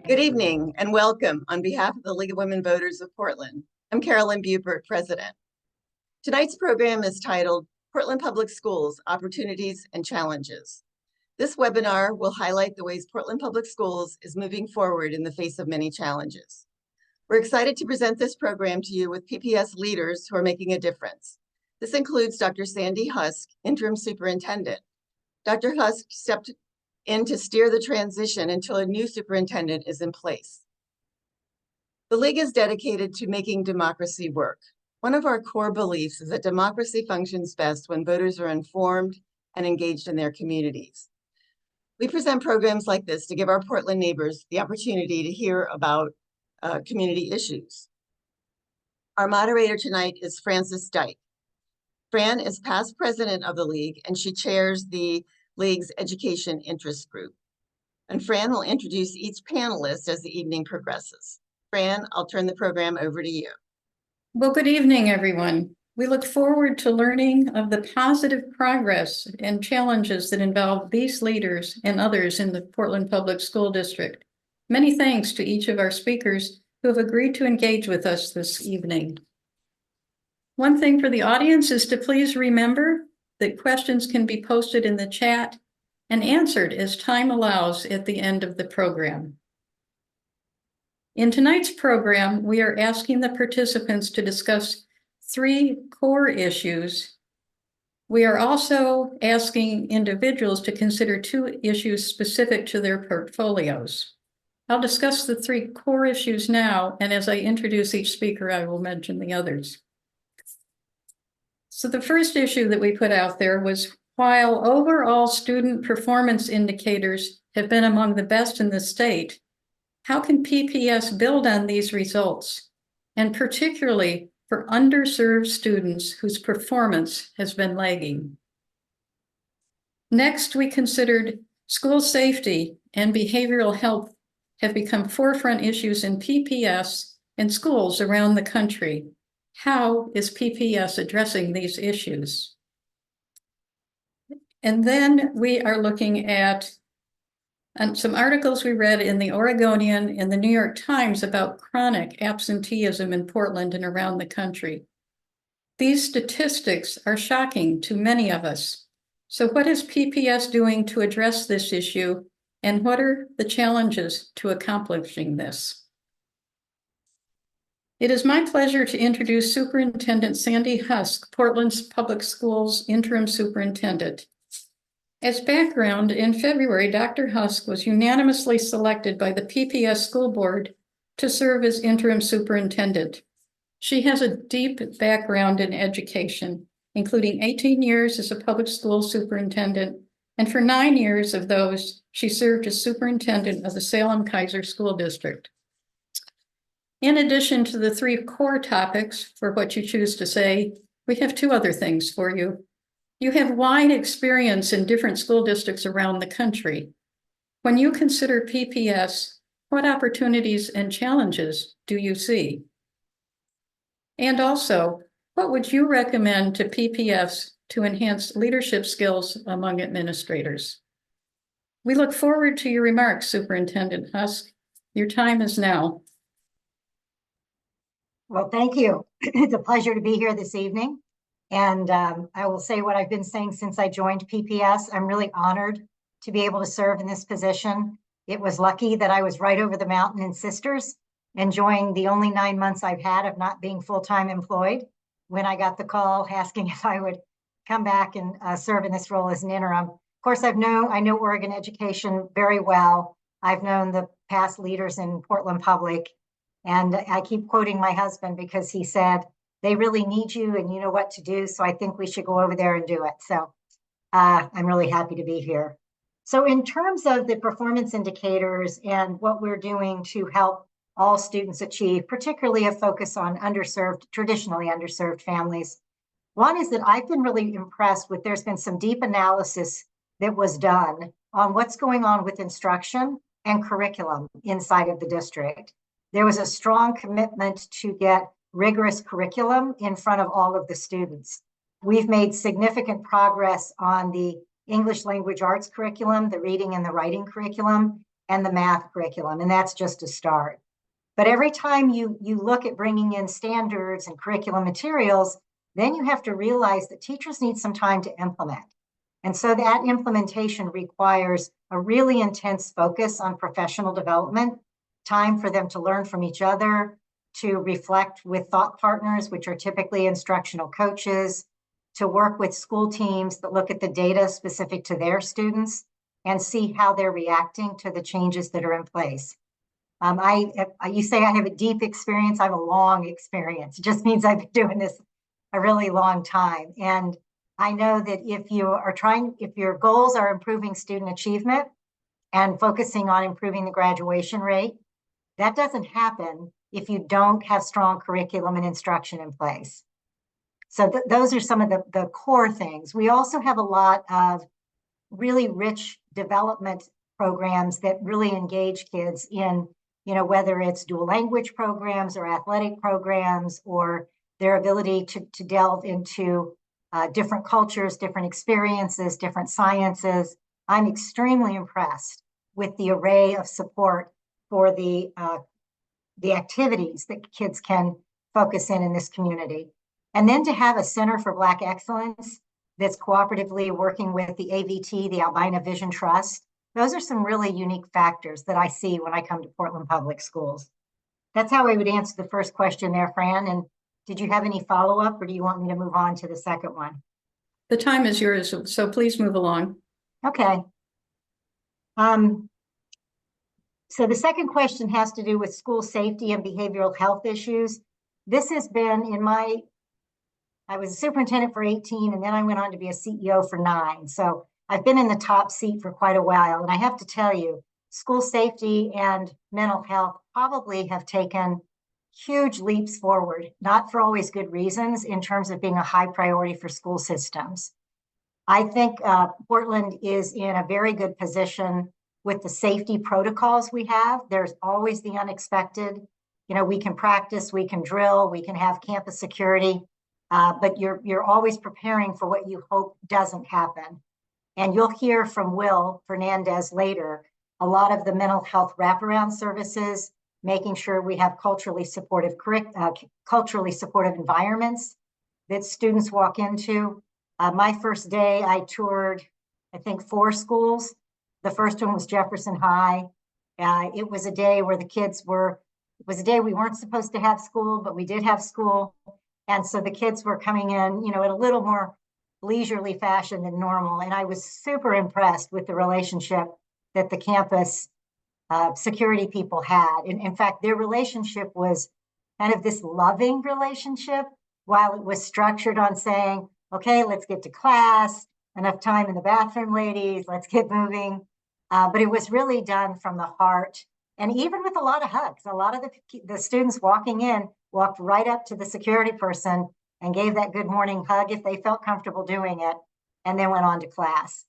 Good evening and welcome on behalf of the League of Women Voters of Portland. I'm Carolyn Buford, President. Tonight's program is titled Portland Public Schools, Opportunities and Challenges. This webinar will highlight the ways Portland Public Schools is moving forward in the face of many challenges. We're excited to present this program to you with PPS leaders who are making a difference. This includes Dr. Sandy Husk, Interim Superintendent. Dr. Husk stepped in to steer the transition until a new superintendent is in place. The League is dedicated to making democracy work. One of our core beliefs is that democracy functions best when voters are informed and engaged in their communities. We present programs like this to give our Portland neighbors the opportunity to hear about community issues. Our moderator tonight is Frances Dyke. Fran is past president of the League, and she chairs the League's Education Interest Group. And Fran will introduce each panelist as the evening progresses. Fran, I'll turn the program over to you. Well, good evening, everyone. We look forward to learning of the positive progress and challenges that involve these leaders and others in the Portland Public School District. Many thanks to each of our speakers who have agreed to engage with us this evening. One thing for the audience is to please remember that questions can be posted in the chat and answered as time allows at the end of the program. In tonight's program, we are asking the participants to discuss 3 core issues. We are also asking individuals to consider 2 issues specific to their portfolios. I'll discuss the 3 core issues now, and as I introduce each speaker, I will mention the others. So the first issue that we put out there was, while overall student performance indicators have been among the best in the state, how can PPS build on these results, and particularly for underserved students whose performance has been lagging? Next, we considered school safety and behavioral health have become forefront issues in PPS and schools around the country. How is PPS addressing these issues? And then we are looking at some articles we read in the Oregonian and the New York Times about chronic absenteeism in Portland and around the country. These statistics are shocking to many of us. So what is PPS doing to address this issue, and what are the challenges to accomplishing this? It is my pleasure to introduce Superintendent Sandy Husk, Portland's Public Schools Interim Superintendent. As background, in February, Dr. Husk was unanimously selected by the PPS School Board to serve as interim superintendent. She has a deep background in education, including 18 years as a public school superintendent, and for 9 years of those, she served as superintendent of the Salem-Keizer School District. In addition to the 3 core topics for what you choose to say, we have 2 other things for you. You have wide experience in different school districts around the country. When you consider PPS, what opportunities and challenges do you see? And also, what would you recommend to PPS to enhance leadership skills among administrators? We look forward to your remarks, Superintendent Husk. Your time is now. Well, thank you. It's a pleasure to be here this evening. And I will say what I've been saying since I joined PPS. I'm really honored to be able to serve in this position. It was lucky that I was right over the mountain in Sisters, enjoying the only 9 months I've had of not being full-time employed, when I got the call asking if I would come back and serve in this role as an interim. Of course, I know Oregon education very well. I've known the past leaders in Portland Public. And I keep quoting my husband because he said, they really need you and you know what to do. So I think we should go over there and do it. So I'm really happy to be here. So in terms of the performance indicators and what we're doing to help all students achieve, particularly a focus on traditionally underserved families. One is that I've been really impressed with, there's been some deep analysis that was done on what's going on with instruction and curriculum inside of the district. There was a strong commitment to get rigorous curriculum in front of all of the students. We've made significant progress on the English language arts curriculum, the reading and the writing curriculum, and the math curriculum, and that's just a start. But every time you look at bringing in standards and curriculum materials, then you have to realize that teachers need some time to implement. And so that implementation requires a really intense focus on professional development, time for them to learn from each other, to reflect with thought partners, which are typically instructional coaches, to work with school teams that look at the data specific to their students and see how they're reacting to the changes that are in place. You say I have a deep experience. I have a long experience. It just means I've been doing this a really long time. And I know that if your goals are improving student achievement and focusing on improving the graduation rate, that doesn't happen if you don't have strong curriculum and instruction in place. So those are some of the core things. We also have a lot of really rich development programs that really engage kids in, whether it's dual language programs or athletic programs or their ability to delve into different cultures, different experiences, different sciences. I'm extremely impressed with the array of support for the activities that kids can focus in this community. And then to have a Center for Black Excellence that's cooperatively working with the AVT, the Albina Vision Trust. Those are some really unique factors that I see when I come to Portland Public Schools. That's how I would answer the first question there, Fran. And did you have any follow-up, or do you want me to move on to the second one? The time is yours, so please move along. Okay. So the second question has to do with school safety and behavioral health issues. This has been I was a superintendent for 18, and then I went on to be a CEO for 9. So I've been in the top seat for quite a while. And I have to tell you, school safety and mental health probably have taken huge leaps forward, not for always good reasons, in terms of being a high priority for school systems. I think Portland is in a very good position with the safety protocols we have. There's always the unexpected. We can practice, we can drill, we can have campus security, but you're always preparing for what you hope doesn't happen. And you'll hear from Will Fernandez later, a lot of the mental health wraparound services, making sure we have culturally supportive environments that students walk into. My first day, I toured, I think, 4 schools. The first one was Jefferson High. It was a day where it was a day we weren't supposed to have school, but we did have school. And so the kids were coming in, in a little more leisurely fashion than normal. And I was super impressed with the relationship that the campus security people had. In fact, their relationship was kind of this loving relationship, while it was structured on saying, okay, let's get to class, enough time in the bathroom, ladies, let's get moving. But it was really done from the heart. And even with a lot of hugs, a lot of the students walking in walked right up to the security person and gave that good morning hug if they felt comfortable doing it, and then went on to class.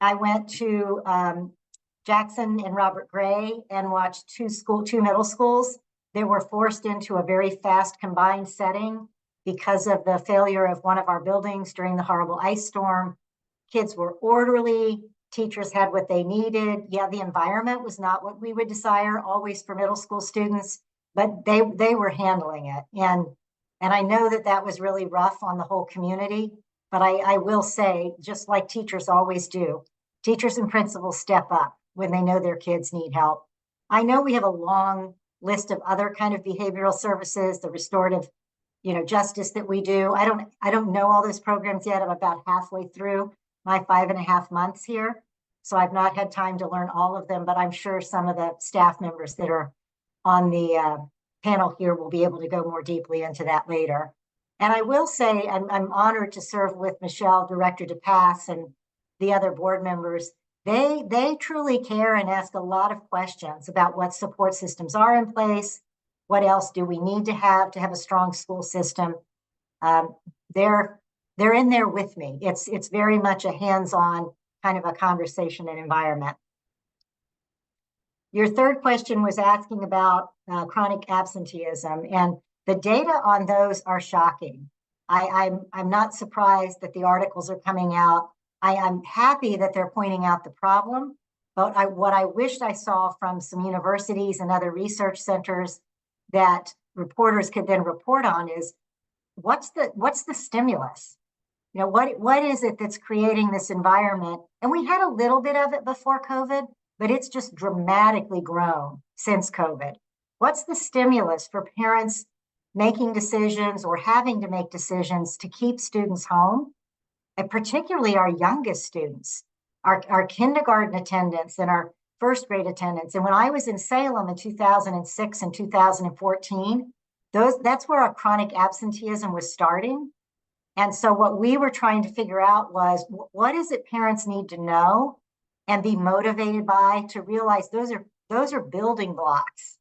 I went to Jackson and Robert Gray and watched 2 middle schools that were forced into a very fast combined setting because of the failure of one of our buildings during the horrible ice storm. Kids were orderly, teachers had what they needed. Yeah, the environment was not what we would desire always for middle school students, but they were handling it. And I know that was really rough on the whole community, but I will say, just like teachers always do, teachers and principals step up when they know their kids need help. I know we have a long list of other kind of behavioral services, the restorative, justice that we do. I don't know all those programs yet. I'm about halfway through my 5.5 months here. So I've not had time to learn all of them, but I'm sure some of the staff members that are on the panel here will be able to go more deeply into that later. And I will say I'm honored to serve with Michelle, Director DePass, and the other board members. They truly care and ask a lot of questions about what support systems are in place, what else do we need to have a strong school system. They're in there with me. It's very much a hands-on kind of a conversation and environment. Your third question was asking about chronic absenteeism, and the data on those are shocking. I'm not surprised that the articles are coming out. I'm happy that they're pointing out the problem, But what I wished I saw from some universities and other research centers that reporters could then report on is what's the stimulus? You know, what is it that's creating this environment? And we had a little bit of it before COVID, but it's just dramatically grown since COVID. What's the stimulus for parents making decisions or having to make decisions to keep students home? And particularly our youngest students, our kindergarten attendance and our first grade attendance. And when I was in Salem in 2006 and 2014, that's where our chronic absenteeism was starting. And so what we were trying to figure out was, what is it parents need to know and be motivated by to realize those are building blocks.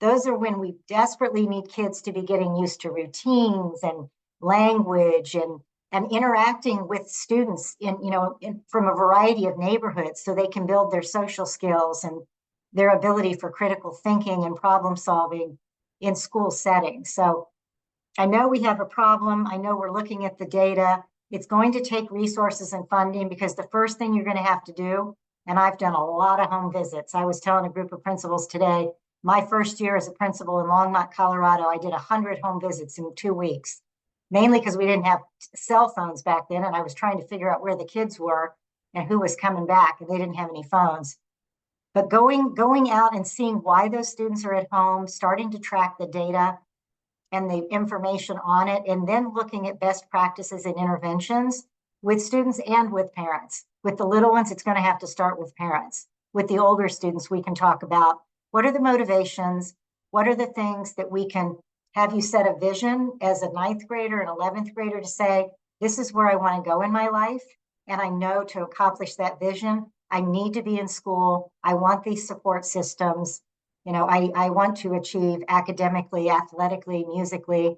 Those are when we desperately need kids to be getting used to routines and language and interacting with students from a variety of neighborhoods so they can build their social skills and their ability for critical thinking and problem solving in school settings. So I know we have a problem. I know we're looking at the data. It's going to take resources and funding, because the first thing you're going to have to do, and I've done a lot of home visits. I was telling a group of principals today, my first year as a principal in Longmont, Colorado, I did 100 home visits in 2 weeks, mainly because we didn't have cell phones back then. And I was trying to figure out where the kids were and who was coming back, and they didn't have any phones. But going out and seeing why those students are at home, starting to track the data and the information on it, and then looking at best practices and interventions with students and with parents. With the little ones, it's going to have to start with parents. With the older students, we can talk about what are the motivations, what are the things that we can have you set a vision as a 9th grader and 11th grader to say, this is where I want to go in my life. And I know to accomplish that vision, I need to be in school. I want these support systems. You know, I want to achieve academically, athletically, musically.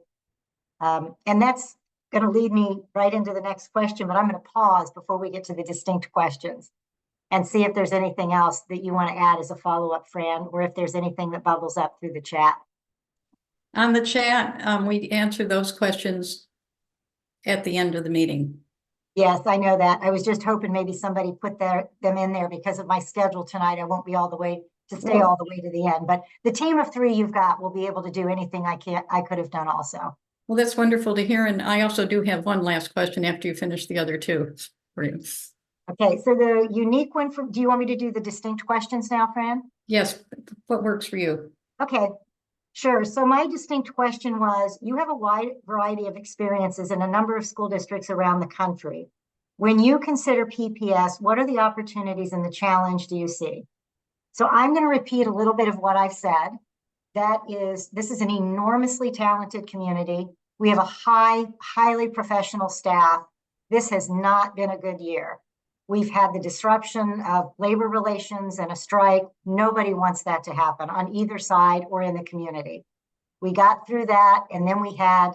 And that's going to lead me right into the next question, but I'm going to pause before we get to the distinct questions and see if there's anything else that you want to add as a follow-up, Fran, or if there's anything that bubbles up through the chat. On the chat, we answer those questions at the end of the meeting. Yes, I know that. I was just hoping maybe somebody put them in there. Because of my schedule tonight, I won't be all the way to stay all the way to the end. But the team of 3 you've got will be able to do anything I could have done also. Well, that's wonderful to hear. And I also do have one last question after you finish the other two for you. Okay, so the unique one do you want me to do the distinct questions now, Fran? Yes, what works for you? Okay, sure. So my distinct question was, you have a wide variety of experiences in a number of school districts around the country. When you consider PPS, what are the opportunities and the challenge do you see? So I'm going to repeat a little bit of what I've said. That is, this is an enormously talented community. We have a highly professional staff. This has not been a good year. We've had the disruption of labor relations and a strike. Nobody wants that to happen on either side or in the community. We got through that, and then we had,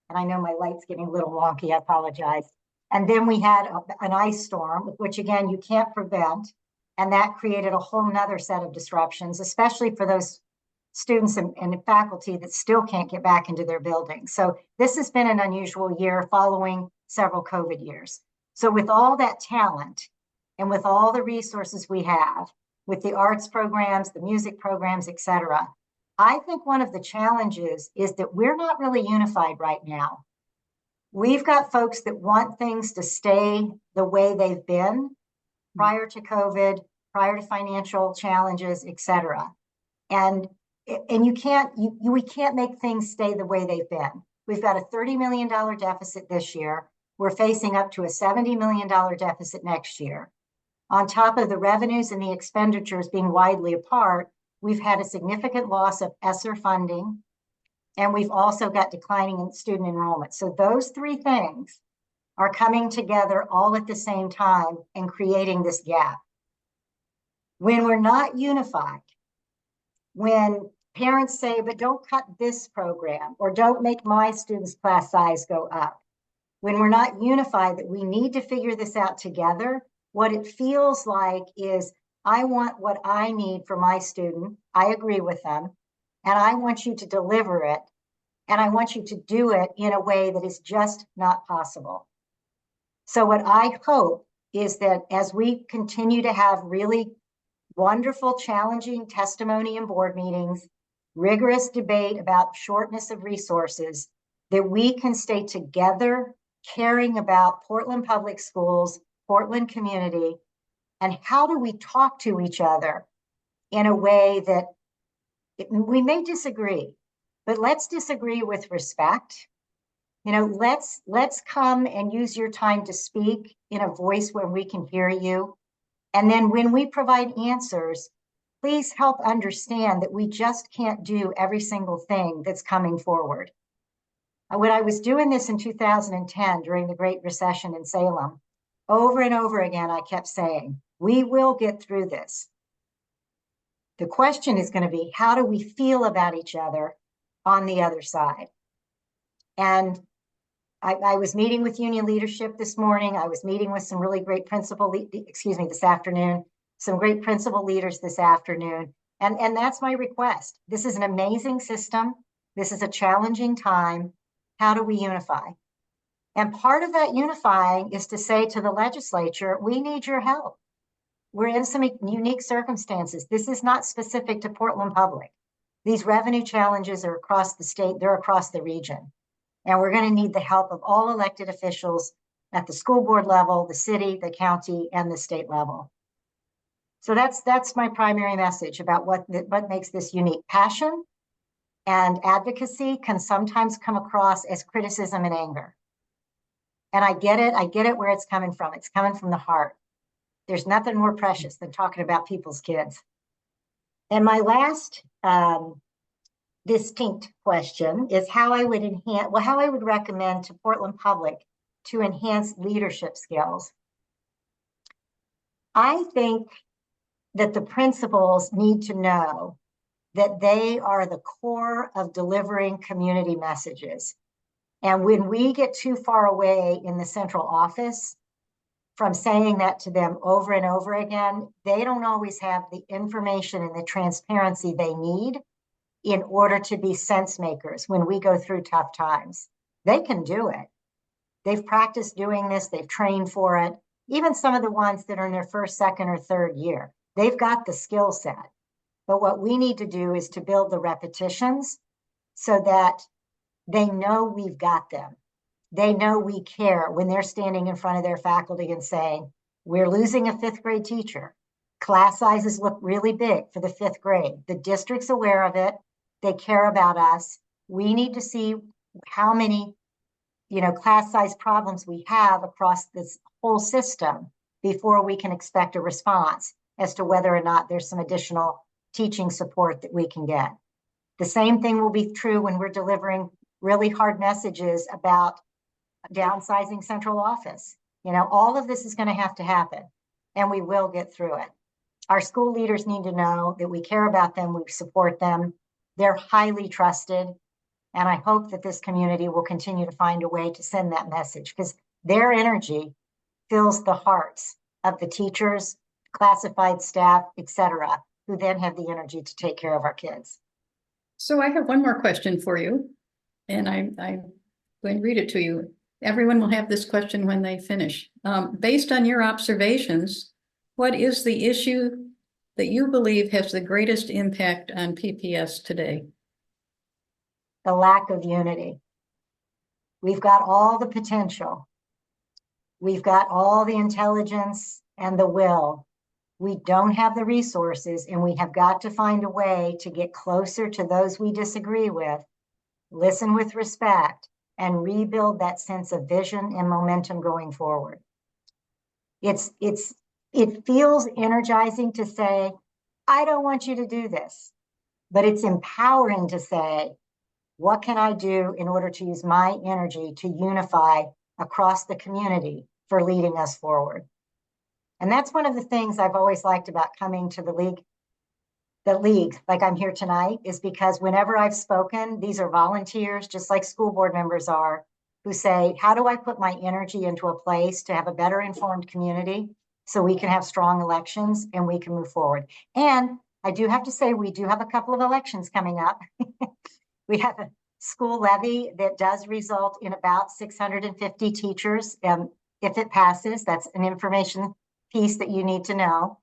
and I know my light's getting a little wonky, I apologize. And then we had an ice storm, which again, you can't prevent. And that created a whole nother set of disruptions, especially for those students and faculty that still can't get back into their buildings. So this has been an unusual year following several COVID years. So with all that talent and with all the resources we have, with the arts programs, the music programs, et cetera, I think one of the challenges is that we're not really unified right now. We've got folks that want things to stay the way they've been prior to COVID, prior to financial challenges, et cetera. And we can't make things stay the way they've been. We've got a $30 million deficit this year. We're facing up to a $70 million deficit next year. On top of the revenues and the expenditures being widely apart, we've had a significant loss of ESSER funding, and we've also got declining student enrollment. So those 3 things are coming together all at the same time and creating this gap. When we're not unified, when parents say, but don't cut this program, or don't make my students' class size go up, when we're not unified that we need to figure this out together, what it feels like is, I want what I need for my student. I agree with them, and I want you to deliver it, and I want you to do it in a way that is just not possible. So what I hope is that as we continue to have really wonderful, challenging testimony in board meetings, rigorous debate about shortness of resources, that we can stay together, caring about Portland Public Schools, Portland community, and how do we talk to each other in a way that we may disagree, but let's disagree with respect. You know, let's come and use your time to speak in a voice where we can hear you. And then when we provide answers, please help understand that we just can't do every single thing that's coming forward. When I was doing this in 2010 during the Great Recession in Salem, over and over again, I kept saying, we will get through this. The question is going to be, how do we feel about each other on the other side? And I was meeting with union leadership this morning. I was meeting with some really great this afternoon, some great principal leaders this afternoon. And that's my request. This is an amazing system. This is a challenging time. How do we unify? And part of that unifying is to say to the legislature, we need your help. We're in some unique circumstances. This is not specific to Portland Public. These revenue challenges are across the state, they're across the region. And we're going to need the help of all elected officials at the school board level, the city, the county, and the state level. So that's my primary message about what makes this unique. Passion and advocacy can sometimes come across as criticism and anger. And I get it where it's coming from. It's coming from the heart. There's nothing more precious than talking about people's kids. And my last distinct question is how I would recommend to Portland Public to enhance leadership skills. I think that the principals need to know that they are the core of delivering community messages. And when we get too far away in the central office from saying that to them over and over again, they don't always have the information and the transparency they need in order to be sense makers when we go through tough times. They can do it. They've practiced doing this. They've trained for it. Even some of the ones that are in their first, second, or third year, they've got the skill set. But what we need to do is to build the repetitions so that they know we've got them. They know we care when they're standing in front of their faculty and saying, we're losing a 5th grade teacher. Class sizes look really big for the 5th grade. The district's aware of it. They care about us. We need to see how many, class size problems we have across this whole system before we can expect a response as to whether or not there's some additional teaching support that we can get. The same thing will be true when we're delivering really hard messages about downsizing central office. All of this is going to happen, and we will get through it. Our school leaders need to know that we care about them, we support them. They're highly trusted, and I hope that this community will continue to find a way to send that message, because their energy fills the hearts of the teachers, classified staff, etc., who then have the energy to take care of our kids. So I have one more question for you, and I'm going to read it to you. Everyone will have this question when they finish. Based on your observations, what is the issue that you believe has the greatest impact on PPS today? The lack of unity. We've got all the potential. We've got all the intelligence and the will. We don't have the resources, and we have got to find a way to get closer to those we disagree with, listen with respect, and rebuild that sense of vision and momentum going forward. It feels energizing to say, I don't want you to do this, but it's empowering to say, what can I do in order to use my energy to unify across the community for leading us forward? And that's one of the things I've always liked about coming to the league, like I'm here tonight, is because whenever I've spoken, these are volunteers, just like school board members are, who say, how do I put my energy into a place to have a better informed community so we can have strong elections and we can move forward? And I do have to say, we do have a couple of elections coming up. We have a school levy that does result in about 650 teachers. If it passes, that's an information piece that you need to know.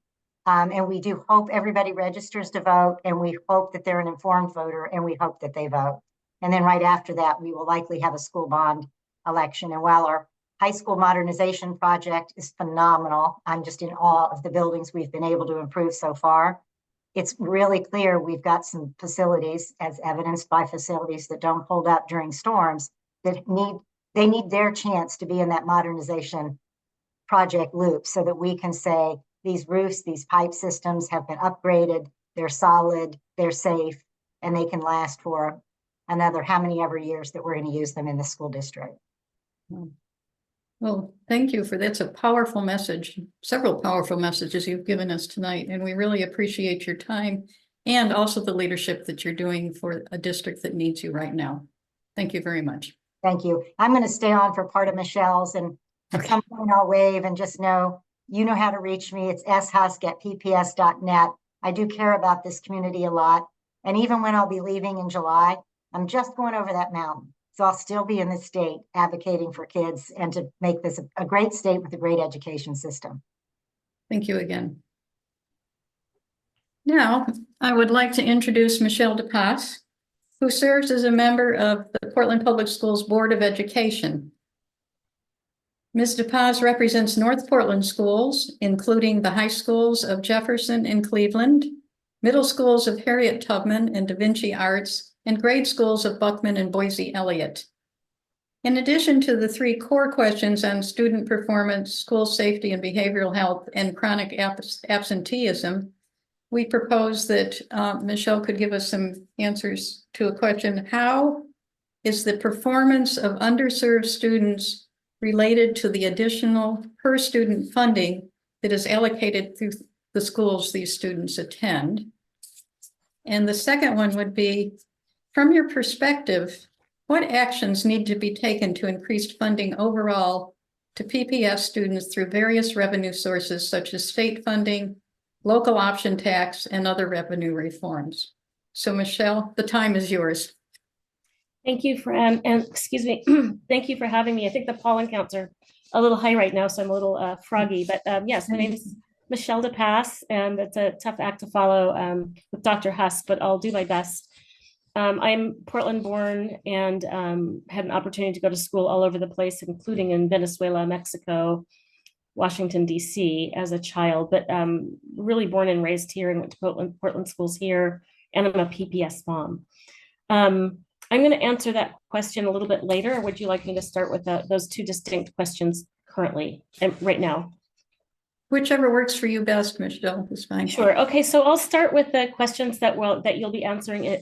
And we do hope everybody registers to vote, and we hope that they're an informed voter, and we hope that they vote. And then right after that, we will likely have a school bond election. And while our high school modernization project is phenomenal, I'm just in awe of the buildings we've been able to improve so far. It's really clear we've got some facilities, as evidenced by facilities that don't hold up during storms, that need their chance to be in that modernization project loop, so that we can say these roofs, these pipe systems have been upgraded, they're solid, they're safe, and they can last for another how many ever years that we're going to use them in the school district. Well, thank you for that's a powerful message, several powerful messages you've given us tonight, and we really appreciate your time and also the leadership that you're doing for a district that needs you right now. Thank you very much. Thank you. I'm going to stay on for part of Michelle's, and at some point I'll wave and just know, you know how to reach me. It's shusk@pps.net. I do care about this community a lot. And even when I'll be leaving in July, I'm just going over that mountain. So I'll still be in the state advocating for kids and to make this a great state with a great education system. Thank you again. Now, I would like to introduce Michelle DePass, who serves as a member of the Portland Public Schools Board of Education. Ms. DePaz represents North Portland schools, including the high schools of Jefferson and Cleveland, middle schools of Harriet Tubman and Da Vinci Arts, and grade schools of Buckman and Boise Elliott. In addition to the 3 core questions on student performance, school safety and behavioral health, and chronic absenteeism, we propose that Michelle could give us some answers to a question: how is the performance of underserved students related to the additional per student funding that is allocated through the schools these students attend? And the second one would be, from your perspective, what actions need to be taken to increase funding overall to PPS students through various revenue sources such as state funding, local option tax, and other revenue reforms? So Michelle, the time is yours. Thank you for, and excuse me, thank you for having me. I think the pollen counts are a little high right now, so I'm a little froggy, but yes, my name is Michelle DePass, and it's a tough act to follow with Dr. Husk, but I'll do my best. I'm Portland born and had an opportunity to go to school all over the place, including in Venezuela, Mexico, Washington, D.C. as a child, but really born and raised here and went to Portland schools here, and I'm a PPS mom. I'm going to answer that question a little bit later, or would you like me to start with those 2 distinct questions currently and right now? Whichever works for you best, Michelle, is fine. Sure. Okay, so I'll start with the questions that you'll be answering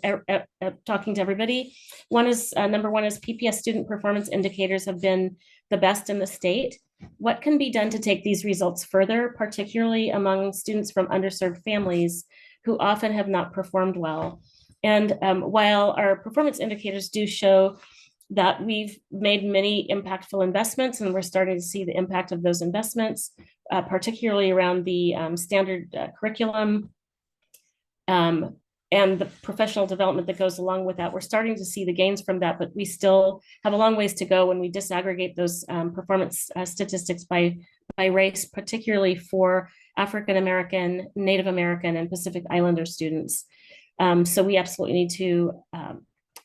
talking to everybody. Number one is PPS student performance indicators have been the best in the state. What can be done to take these results further, particularly among students from underserved families who often have not performed well? And while our performance indicators do show that we've made many impactful investments, and we're starting to see the impact of those investments, particularly around the standard curriculum and the professional development that goes along with that. We're starting to see the gains from that, but we still have a long ways to go when we disaggregate those performance statistics by race, particularly for African American, Native American, and Pacific Islander students. So we absolutely need to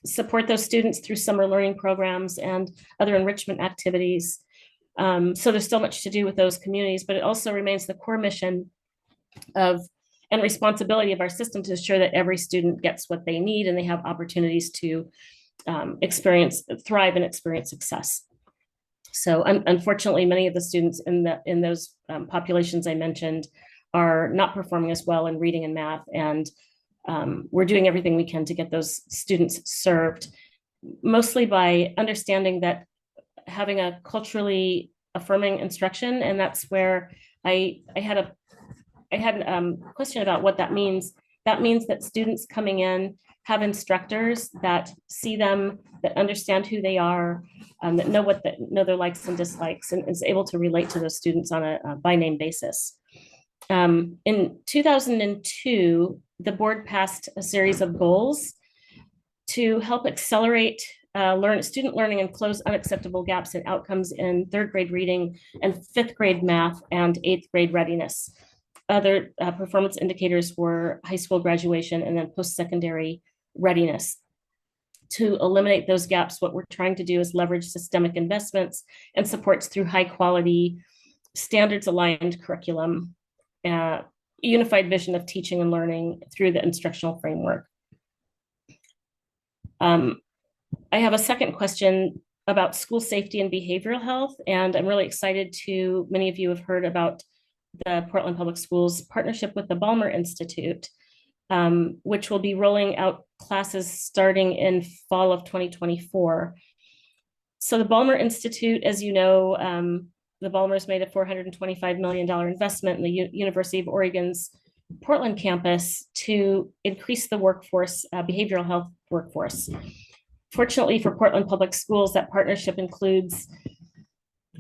support those students through summer learning programs and other enrichment activities. So there's still much to do with those communities, but it also remains the core mission and responsibility of our system to ensure that every student gets what they need and they have opportunities to thrive and experience success. So unfortunately, many of the students in those populations I mentioned are not performing as well in reading and math, and we're doing everything we can to get those students served, mostly by understanding that having a culturally affirming instruction, and that's where I had a question about what that means. That means that students coming in have instructors that see them, that understand who they are, that know their likes and dislikes, and is able to relate to those students on a by name basis. In 2002, the board passed a series of goals to help accelerate student learning and close unacceptable gaps in outcomes in 3rd grade reading and 5th grade math and 8th grade readiness. other performance indicators were high school graduation and then post-secondary readiness. To eliminate those gaps, what we're trying to do is leverage systemic investments and supports through high quality, standards aligned curriculum, unified vision of teaching and learning through the instructional framework. I have a second question about school safety and behavioral health, and I'm really excited to, many of you have heard about the Portland Public Schools partnership with the Ballmer Institute, which will be rolling out classes starting in fall of 2024. So the Ballmer Institute, as you know, the Ballmers made a $425 million investment in the University of Oregon's Portland campus to increase the workforce, behavioral health workforce. Fortunately for Portland Public Schools, that partnership includes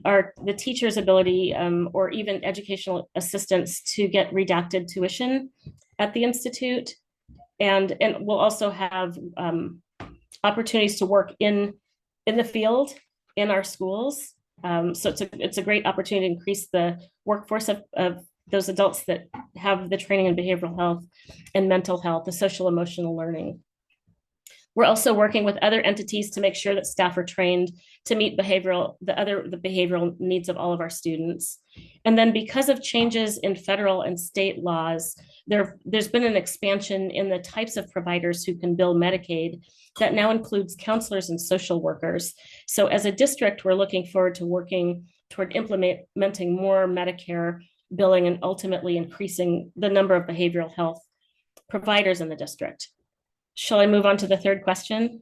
the teacher's ability or even educational assistants to get redacted tuition at the Institute. And we'll also have opportunities to work in the field in our schools. So it's a great opportunity to increase the workforce of those adults that have the training in behavioral health and mental health, the social emotional learning. We're also working with other entities to make sure that staff are trained to meet the behavioral needs of all of our students. And then because of changes in federal and state laws, there's been an expansion in the types of providers who can bill Medicaid that now includes counselors and social workers. So as a district, we're looking forward to working toward implementing more Medicare billing and ultimately increasing the number of behavioral health providers in the district. Shall I move on to the third question?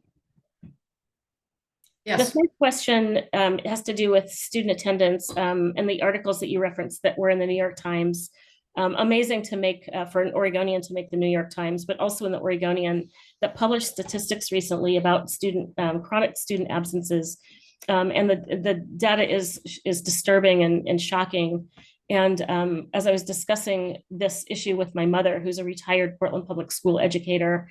Yes. The third question has to do with student attendance and the articles that you referenced that were in the New York Times. Amazing to make for an Oregonian to make the New York Times, but also in the Oregonian that published statistics recently about chronic student absences. And the data is disturbing and shocking. And as I was discussing this issue with my mother, who's a retired Portland Public School educator,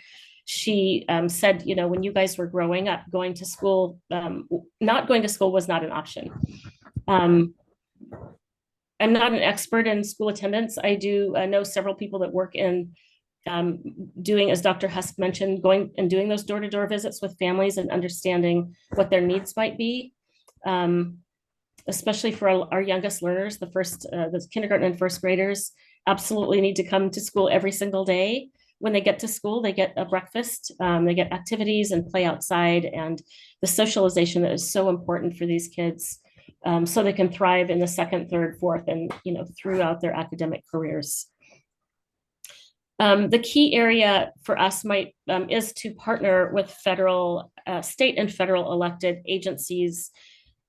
she said, you know, when you guys were growing up, going to school, not going to school was not an option. I'm not an expert in school attendance. I do know several people that work in doing, as Dr. Husk mentioned, going and doing those door-to-door visits with families and understanding what their needs might be. Especially for our youngest learners, the kindergarten and first graders absolutely need to come to school every single day. When they get to school, they get a breakfast, they get activities and play outside, and the socialization that is so important for these kids, so they can thrive in the second, third, fourth, and throughout their academic careers. The key area for us is to partner with federal, state and federal elected agencies.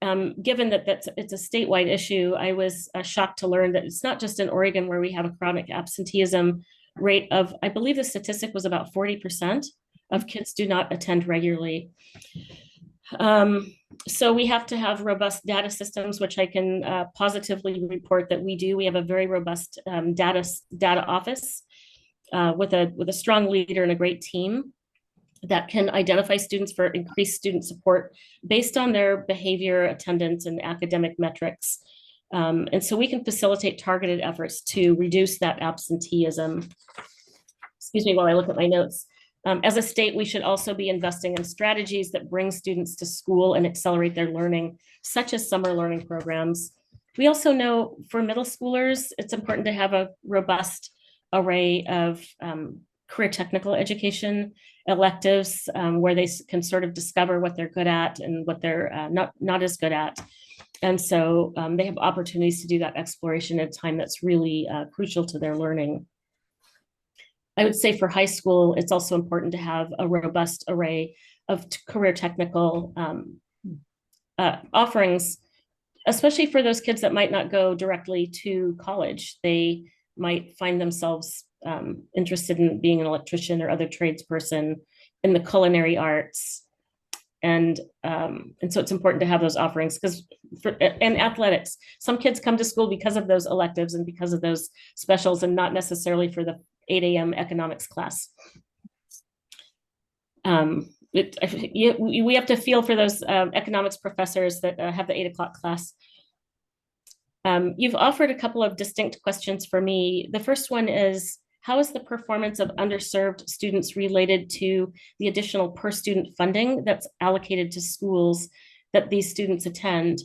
Given that it's a statewide issue, I was shocked to learn that it's not just in Oregon where we have a chronic absenteeism rate of, I believe the statistic was about 40% of kids do not attend regularly. So we have to have robust data systems, which I can positively report that we do. We have a very robust data office with a strong leader and a great team that can identify students for increased student support based on their behavior, attendance, and academic metrics. And so we can facilitate targeted efforts to reduce that absenteeism. Excuse me while I look at my notes. As a state, we should also be investing in strategies that bring students to school and accelerate their learning, such as summer learning programs. We also know for middle schoolers, it's important to have a robust array of career technical education electives where they can sort of discover what they're good at and what they're not as good at. And so they have opportunities to do that exploration at a time that's really crucial to their learning. I would say for high school, it's also important to have a robust array of career technical offerings, especially for those kids that might not go directly to college. They might find themselves interested in being an electrician or other tradesperson in the culinary arts. And so it's important to have those offerings and athletics. Some kids come to school because of those electives and because of those specials and not necessarily for the 8 a.m. economics class. We have to feel for those economics professors that have the 8 o'clock class. You've offered a couple of distinct questions for me. The first one is, how is the performance of underserved students related to the additional per student funding that's allocated to schools that these students attend?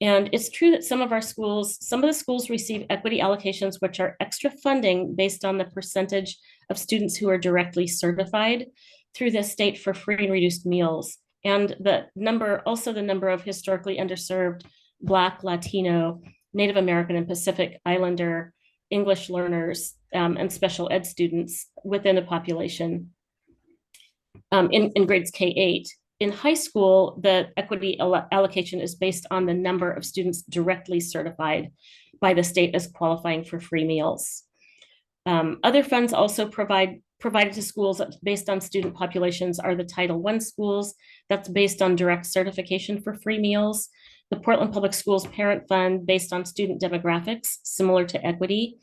And it's true that some of the schools receive equity allocations, which are extra funding based on the percentage of students who are directly certified through the state for free and reduced meals. And the number of historically underserved Black, Latino, Native American, and Pacific Islander English learners and special ed students within a population in grades K-8. In high school, the equity allocation is based on the number of students directly certified by the state as qualifying for free meals. Other funds also provided to schools based on student populations are the Title I schools. That's based on direct certification for free meals. The Portland Public Schools Parent Fund based on student demographics, similar to equity.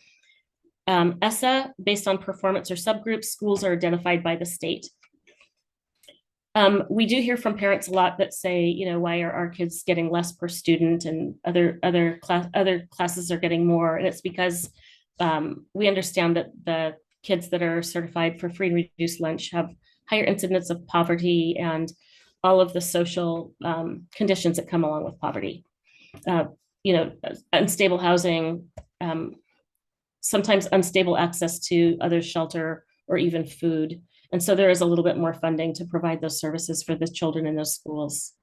ESSA based on performance or subgroups, schools are identified by the state. We do hear from parents a lot that say, you know, why are our kids getting less per student and other classes are getting more? And it's because we understand that the kids that are certified for free and reduced lunch have higher incidence of poverty and all of the social conditions that come along with poverty. You know, unstable housing, sometimes unstable access to other shelter or even food. And so there is a little bit more funding to provide those services for the children in those schools.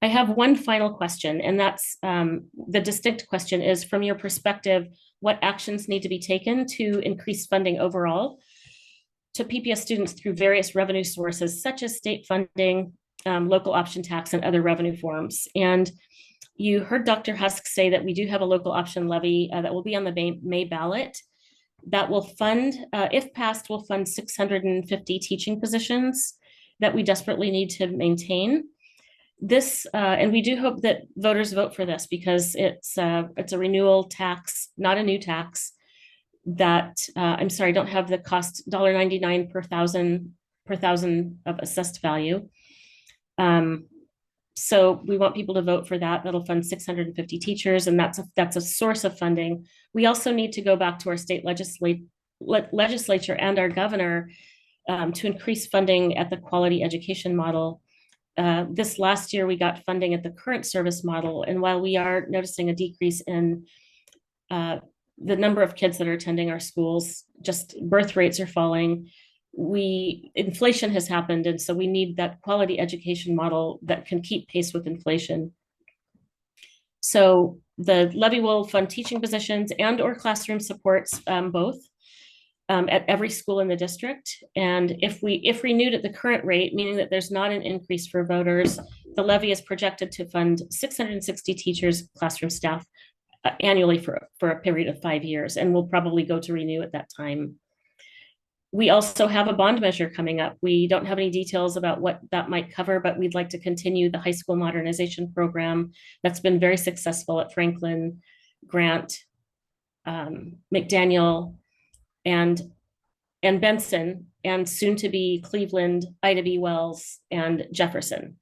I have one final question, and that's the distinct question is, from your perspective, what actions need to be taken to increase funding overall to PPS students through various revenue sources, such as state funding, local option tax, and other revenue forms? And you heard Dr. Husk say that we do have a local option levy that will be on the May ballot. That will fund, if passed, will fund 650 teaching positions that we desperately need to maintain. This, and we do hope that voters vote for this because it's a renewal tax, not a new tax. That I'm sorry, I don't have the cost, $1.99 per thousand of assessed value. So we want people to vote for that. That'll fund 650 teachers, and that's a source of funding. We also need to go back to our state legislature and our governor to increase funding at the quality education model. This last year, we got funding at the current service model, and while we are noticing a decrease in the number of kids that are attending our schools, just birth rates are falling. Inflation has happened, and so we need that quality education model that can keep pace with inflation. So the levy will fund teaching positions and or classroom supports, both at every school in the district. And if renewed at the current rate, meaning that there's not an increase for voters, the levy is projected to fund 660 teachers, classroom staff annually for a period of 5 years, and we'll probably go to renew at that time. We also have a bond measure coming up. We don't have any details about what that might cover, but we'd like to continue the high school modernization program that's been very successful at Franklin, Grant, McDaniel, and Benson, and soon to be Cleveland, Ida B. Wells, and Jefferson.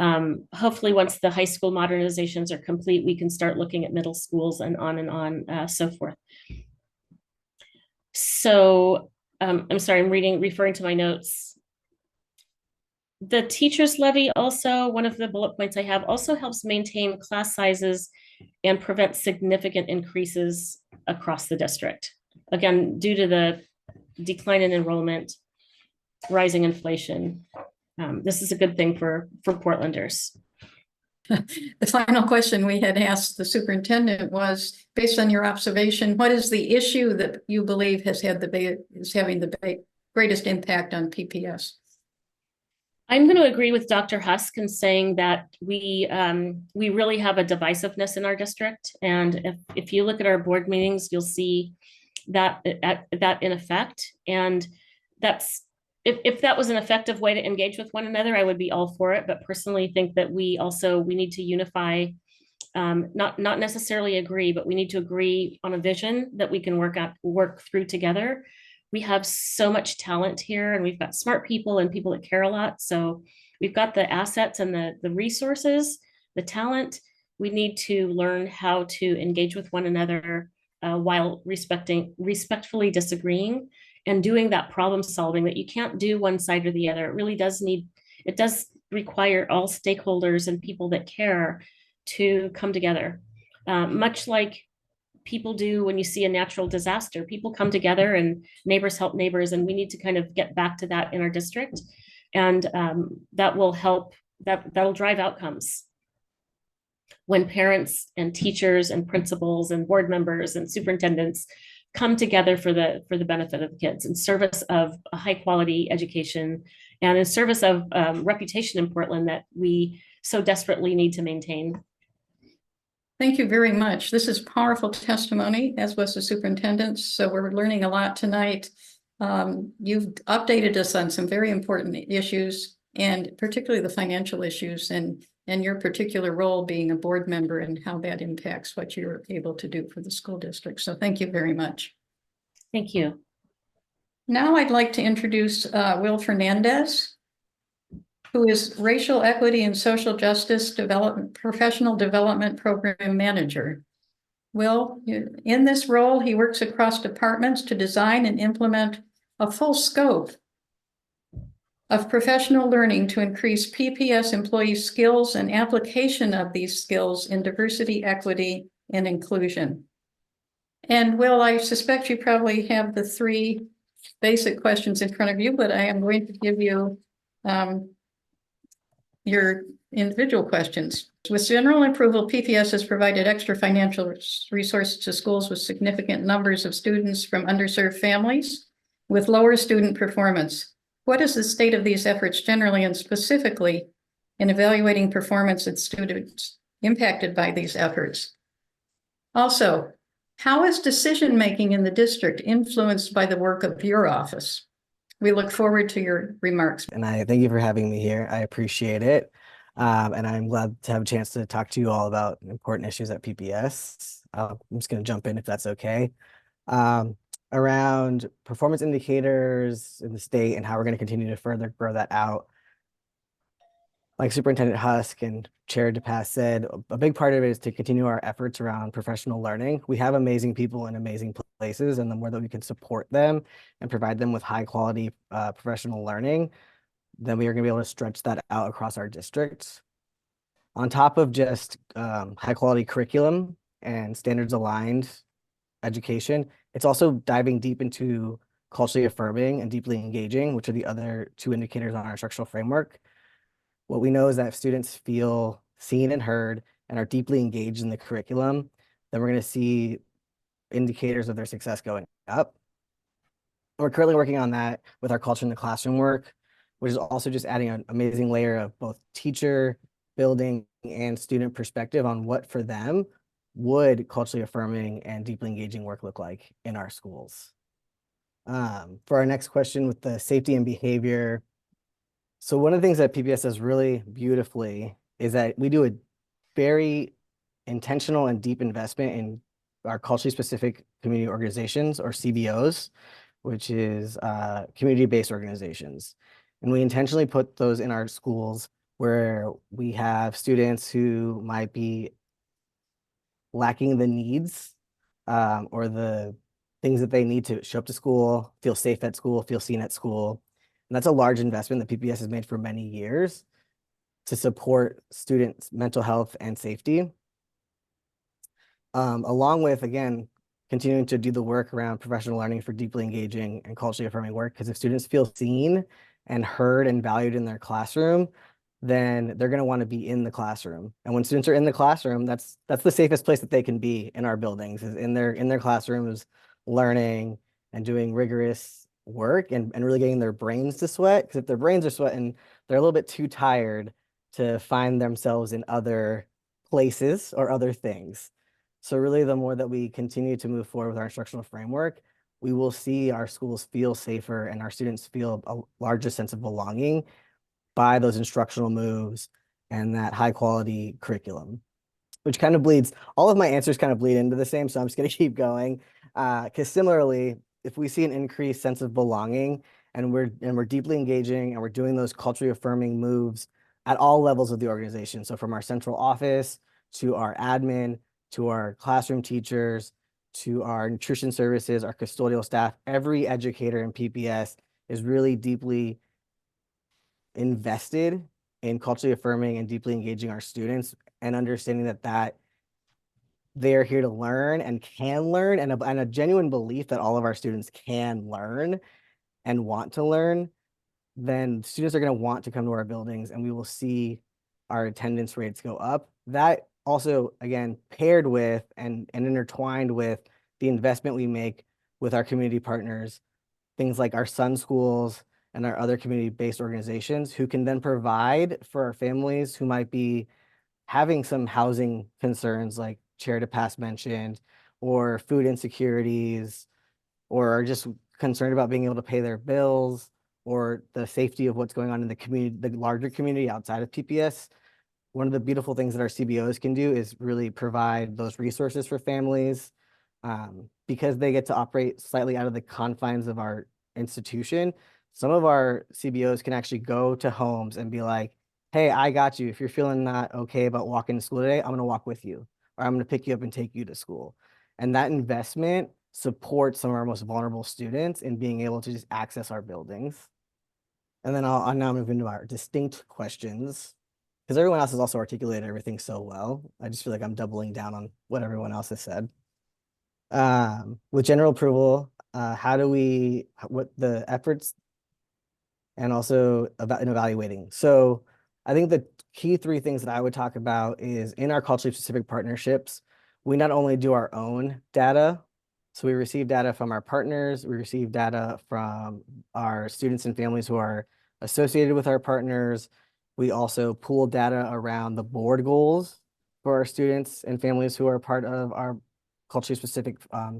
Hopefully, once the high school modernizations are complete, we can start looking at middle schools and on, so forth. So I'm sorry, I'm referring to my notes. The teachers levy also, one of the bullet points I have, also helps maintain class sizes and prevent significant increases across the district. Again, due to the decline in enrollment, rising inflation. This is a good thing for Portlanders. The final question we had asked the superintendent was, based on your observation, what is the issue that you believe is having the greatest impact on PPS? I'm going to agree with Dr. Husk in saying that we really have a divisiveness in our district. And if you look at our board meetings, you'll see that in effect. And that's, if that was an effective way to engage with one another, I would be all for it. But personally think that we need to unify, not necessarily agree, but we need to agree on a vision that we can work through together. We have so much talent here, and we've got smart people and people that care a lot. So we've got the assets and the resources, the talent. We need to learn how to engage with one another while respectfully disagreeing and doing that problem solving that you can't do one side or the other. It really does require all stakeholders and people that care to come together. Much like people do when you see a natural disaster, people come together and neighbors help neighbors, and we need to kind of get back to that in our district. And that will help, that'll drive outcomes. When parents and teachers and principals and board members and superintendents come together for the benefit of the kids in service of a high quality education and in service of reputation in Portland that we so desperately need to maintain. Thank you very much. This is powerful testimony, as was the superintendent's. So we're learning a lot tonight. You've updated us on some very important issues, and particularly the financial issues and your particular role being a board member and how that impacts what you're able to do for the school district. So thank you very much. Thank you. Now I'd like to introduce Will Fernandez, who is Racial Equity and Social Justice Professional Development Program Manager. Will, in this role, he works across departments to design and implement a full scope of professional learning to increase PPS employee skills and application of these skills in diversity, equity, and inclusion. And Will, I suspect you probably have the three basic questions in front of you, but I am going to give you your individual questions. With general approval, PPS has provided extra financial resources to schools with significant numbers of students from underserved families with lower student performance. What is the state of these efforts generally and specifically in evaluating performance of students impacted by these efforts? Also, how is decision-making in the district influenced by the work of your office? We look forward to your remarks. And I thank you for having me here. I appreciate it. And I'm glad to have a chance to talk to you all about important issues at PPS. I'm just going to jump in if that's okay. Around performance indicators in the state and how we're going to continue to further grow that out. Like Superintendent Husk and Chair DePass said, a big part of it is to continue our efforts around professional learning. We have amazing people in amazing places, and the more that we can support them and provide them with high quality professional learning, then we are going to be able to stretch that out across our districts. On top of just high quality curriculum and standards aligned education, it's also diving deep into culturally affirming and deeply engaging, which are the other two indicators on our instructional framework. What we know is that if students feel seen and heard and are deeply engaged in the curriculum, then we're going to see indicators of their success going up. We're currently working on that with our culture in the classroom work, which is also just adding an amazing layer of both teacher, building, and student perspective on what for them would culturally affirming and deeply engaging work look like in our schools. For our next question with the safety and behavior. So one of the things that PPS does really beautifully is that we do a very intentional and deep investment in our culturally specific community organizations, or CBOs, which is community-based organizations. And we intentionally put those in our schools where we have students who might be lacking the needs or the things that they need to show up to school, feel safe at school, feel seen at school. And that's a large investment that PPS has made for many years to support students' mental health and safety. Along with, again, continuing to do the work around professional learning for deeply engaging and culturally affirming work. Because if students feel seen and heard and valued in their classroom, then they're going to want to be in the classroom. And when students are in the classroom, that's the safest place that they can be in our buildings, is in their classrooms, learning and doing rigorous work and really getting their brains to sweat. Because if their brains are sweating, they're a little bit too tired to find themselves in other places or other things. So really, the more that we continue to move forward with our instructional framework, we will see our schools feel safer and our students feel a larger sense of belonging by those instructional moves and that high quality curriculum, which kind of bleeds, all of my answers kind of bleed into the same. So I'm just going to keep going. Because similarly, if we see an increased sense of belonging and we're deeply engaging and we're doing those culturally affirming moves at all levels of the organization. So from our central office to our admin, to our classroom teachers, to our nutrition services, our custodial staff, every educator in PPS is really deeply invested in culturally affirming and deeply engaging our students and understanding that they're here to learn and can learn, and a genuine belief that all of our students can learn and want to learn, then students are going to want to come to our buildings and we will see our attendance rates go up. That also, again, paired with and intertwined with the investment we make with our community partners, things like our Sun Schools and our other community-based organizations who can then provide for our families who might be having some housing concerns like Chair DePass mentioned, or food insecurities, or are just concerned about being able to pay their bills, or the safety of what's going on in the community, the larger community outside of PPS. One of the beautiful things that our CBOs can do is really provide those resources for families, because they get to operate slightly out of the confines of our institution. Some of our CBOs can actually go to homes and be like, hey, I got you. If you're feeling not okay about walking to school today, I'm going to walk with you, or I'm going to pick you up and take you to school. And that investment supports some of our most vulnerable students in being able to just access our buildings. And then I'll now move into our distinct questions, because everyone else has also articulated everything so well. I just feel like I'm doubling down on what everyone else has said. With general approval, what the efforts and also about in evaluating. So I think the key three things that I would talk about is in our culturally specific partnerships, we not only do our own data, so we receive data from our partners, we receive data from our students and families who are associated with our partners. We also pool data around the board goals for our students and families who are part of our culturally specific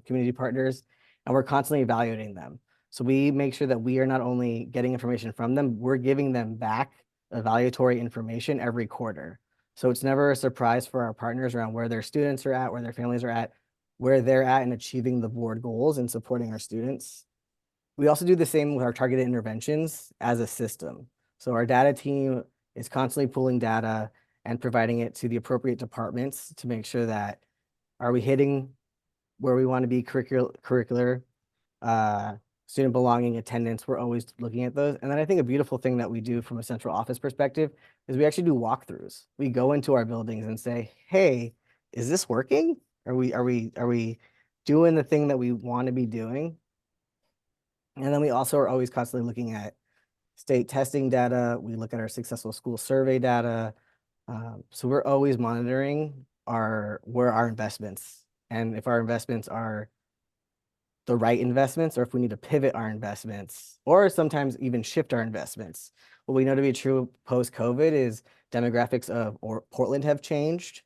community partners, and we're constantly evaluating them. So we make sure that we are not only getting information from them, we're giving them back evaluatory information every quarter. So it's never a surprise for our partners around where their students are at, where their families are at, where they're at in achieving the board goals and supporting our students. We also do the same with our targeted interventions as a system. So our data team is constantly pulling data and providing it to the appropriate departments to make sure that are we hitting where we want to be curricular, student belonging, attendance. We're always looking at those. And then I think a beautiful thing that we do from a central office perspective is we actually do walkthroughs. We go into our buildings and say, hey, is this working? Are we doing the thing that we want to be doing? And then we also are always constantly looking at state testing data. We look at our successful school survey data. So we're always monitoring where our investments, and if our investments are the right investments, or if we need to pivot our investments, or sometimes even shift our investments. What we know to be true post-COVID is demographics of Portland have changed.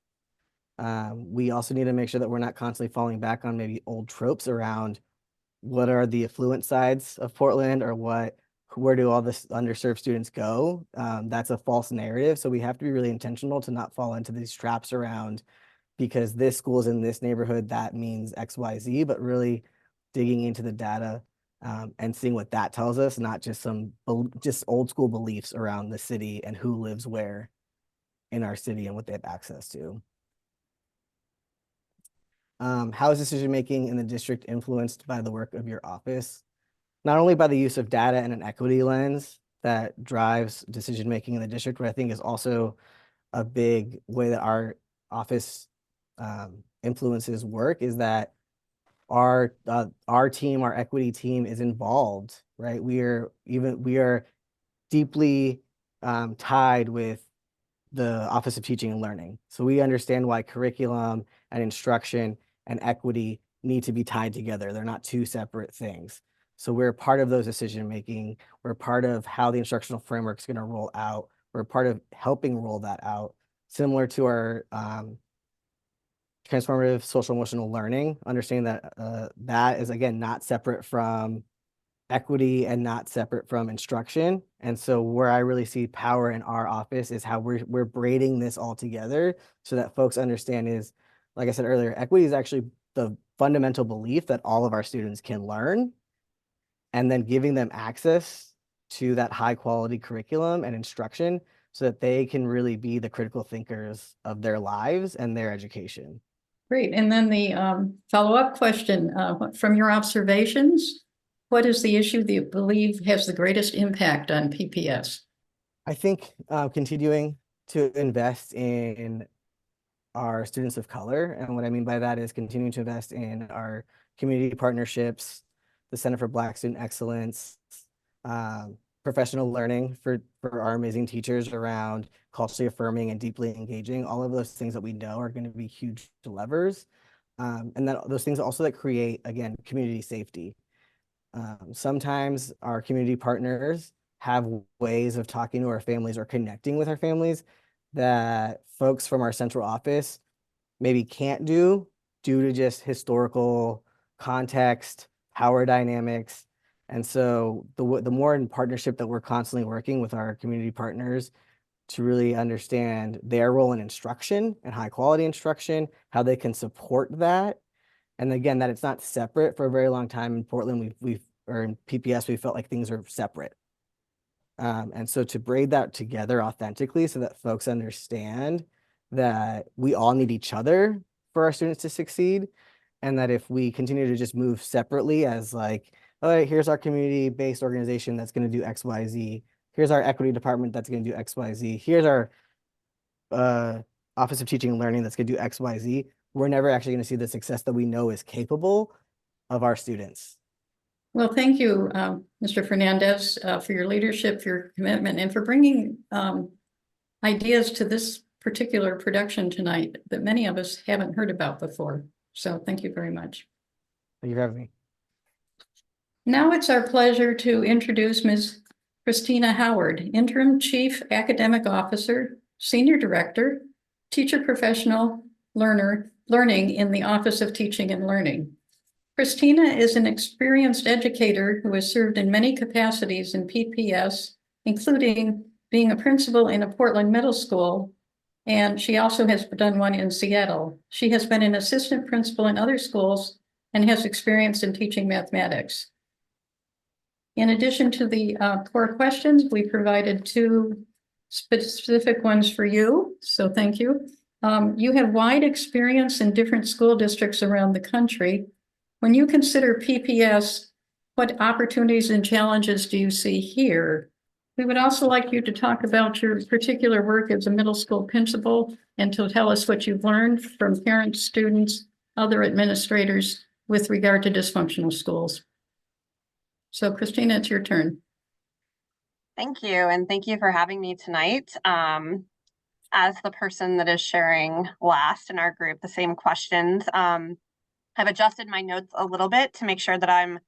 We also need to make sure that we're not constantly falling back on maybe old tropes around what are the affluent sides of Portland, or where do all the underserved students go? That's a false narrative. So we have to be really intentional to not fall into these traps around, because this school is in this neighborhood, that means X, Y, Z, but really digging into the data and seeing what that tells us, not just just old school beliefs around the city and who lives where in our city and what they have access to. How is decision-making in the district influenced by the work of your office? Not only by the use of data and an equity lens that drives decision-making in the district, but I think is also a big way that our office influences work, is that our team, our equity team, is involved, right? We are deeply tied with the Office of Teaching and Learning. So we understand why curriculum and instruction and equity need to be tied together. They're not two separate things. So we're part of those decision-making. We're part of how the instructional framework is going to roll out. We're part of helping roll that out, similar to our transformative social emotional learning, understanding that that is, again, not separate from equity and not separate from instruction. And so where I really see power in our office is how we're braiding this all together so that folks understand is, like I said earlier, equity is actually the fundamental belief that all of our students can learn, and then giving them access to that high quality curriculum and instruction so that they can really be the critical thinkers of their lives and their education. Great. And then the follow-up question, from your observations, what is the issue that you believe has the greatest impact on PPS? I think continuing to invest in our students of color. And what I mean by that is continuing to invest in our community partnerships, the Center for Black Student Excellence, professional learning for our amazing teachers around culturally affirming and deeply engaging, all of those things that we know are going to be huge levers. And then those things also that create, again, community safety. Sometimes our community partners have ways of talking to our families or connecting with our families that folks from our central office maybe can't do due to just historical context, power dynamics. And so the more in partnership that we're constantly working with our community partners to really understand their role in instruction and high quality instruction, how they can support that. And again, that it's not separate. For a very long time in Portland, or in PPS, we felt like things are separate. And so to braid that together authentically so that folks understand that we all need each other for our students to succeed. And that if we continue to just move separately as like, all right, here's our community-based organization that's going to do X, Y, Z. Here's our equity department that's going to do X, Y, Z. Here's our Office of Teaching and Learning that's going to do X, Y, Z. We're never actually going to see the success that we know is capable of our students. Well, thank you, Mr. Fernandez, for your leadership, for your commitment, and for bringing ideas to this particular production tonight that many of us haven't heard about before. So thank you very much. Thank you for having me. Now it's our pleasure to introduce Ms. Christina Howard, Interim Chief Academic Officer, Senior Director, Teacher Professional Learning in the Office of Teaching and Learning. Christina is an experienced educator who has served in many capacities in PPS, including being a principal in a Portland middle school, and she also has done one in Seattle. She has been an assistant principal in other schools and has experience in teaching mathematics. In addition to the core questions, we provided 2 specific ones for you, so thank you. You have wide experience in different school districts around the country. When you consider PPS, what opportunities and challenges do you see here? We would also like you to talk about your particular work as a middle school principal and to tell us what you've learned from parents, students, other administrators with regard to dysfunctional schools. So Christina, it's your turn. Thank you, and thank you for having me tonight. As the person that is sharing last in our group, the same questions, I've adjusted my notes a little bit to make sure that I'm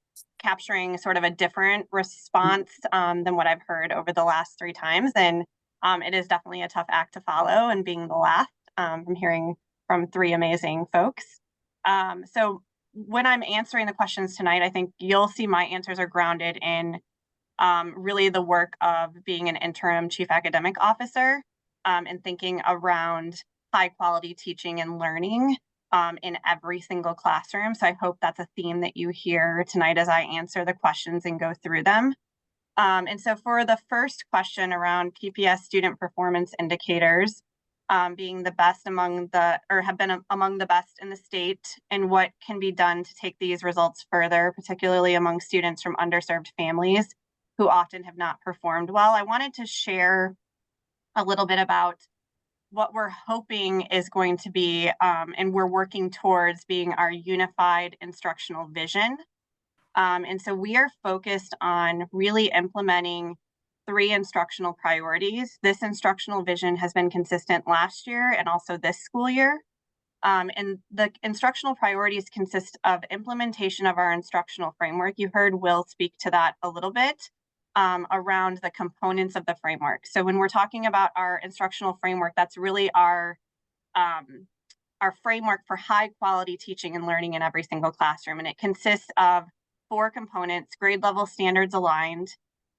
capturing sort of a different response than what I've heard over the last 3 times. And it is definitely a tough act to follow, and being the last from hearing from 3 amazing folks. So when I'm answering the questions tonight, I think you'll see my answers are grounded in really the work of being an interim chief academic officer and thinking around high quality teaching and learning in every single classroom. So I hope that's a theme that you hear tonight as I answer the questions and go through them. And so for the first question around PPS student performance indicators, being the best among the, or have been among the best in the state, and what can be done to take these results further, particularly among students from underserved families who often have not performed well. I wanted to share a little bit about what we're hoping is going to be, and we're working towards being our unified instructional vision. And so we are focused on really implementing 3 instructional priorities. This instructional vision has been consistent last year and also this school year. And the instructional priorities consist of implementation of our instructional framework. You heard Will speak to that a little bit. Around the components of the framework. So when we're talking about our instructional framework, that's really our framework for high quality teaching and learning in every single classroom. And it consists of 4 components: grade level standards aligned,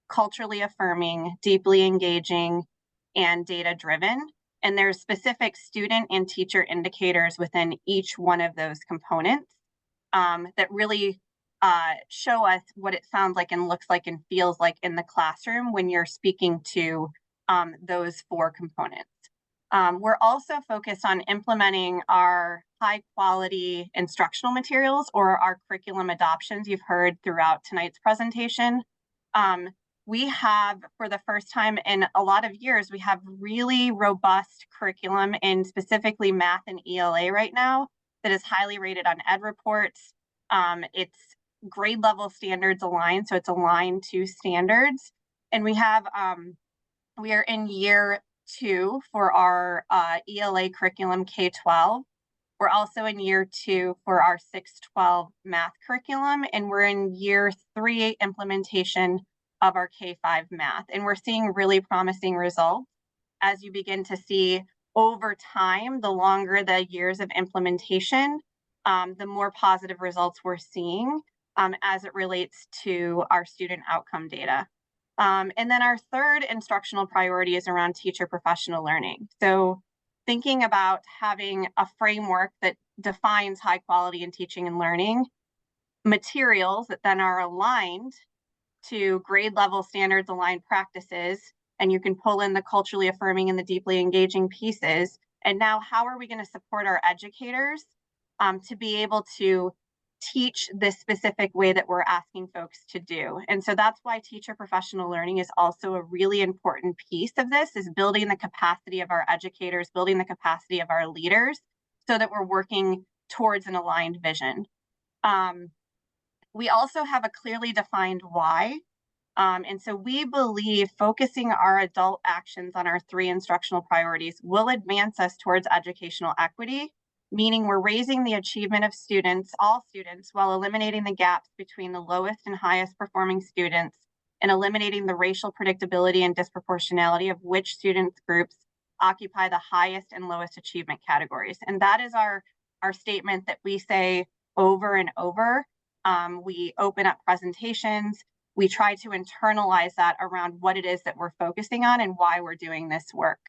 culturally affirming, deeply engaging, and data driven. And there's specific student and teacher indicators within each one of those components that really show us what it sounds like and looks like and feels like in the classroom when you're speaking to those 4 components. We're also focused on implementing our high quality instructional materials, or our curriculum adoptions you've heard throughout tonight's presentation. We have, for the first time in a lot of years, we have really robust curriculum in specifically math and ELA right now that is highly rated on EdReports. It's grade level standards aligned, so it's aligned to standards. And we have, we are in year 2 for our ELA curriculum K-12. We're also in year 2 for our 6-12 math curriculum, and we're in year 3 implementation of our K-5 math. And we're seeing really promising results as you begin to see over time, the longer the years of implementation, the more positive results we're seeing as it relates to our student outcome data. And then our third instructional priority is around teacher professional learning. So thinking about having a framework that defines high quality in teaching and learning, materials that then are aligned to grade level standards aligned practices, and you can pull in the culturally affirming and the deeply engaging pieces. And now how are we going to support our educators to be able to teach this specific way that we're asking folks to do? And so that's why teacher professional learning is also a really important piece of this, is building the capacity of our educators, building the capacity of our leaders, so that we're working towards an aligned vision. We also have a clearly defined why. And so we believe focusing our adult actions on our 3 instructional priorities will advance us towards educational equity, meaning we're raising the achievement of students, all students, while eliminating the gaps between the lowest and highest performing students, and eliminating the racial predictability and disproportionality of which student groups occupy the highest and lowest achievement categories. And that is our statement that we say over and over. We open up presentations. We try to internalize that around what it is that we're focusing on and why we're doing this work.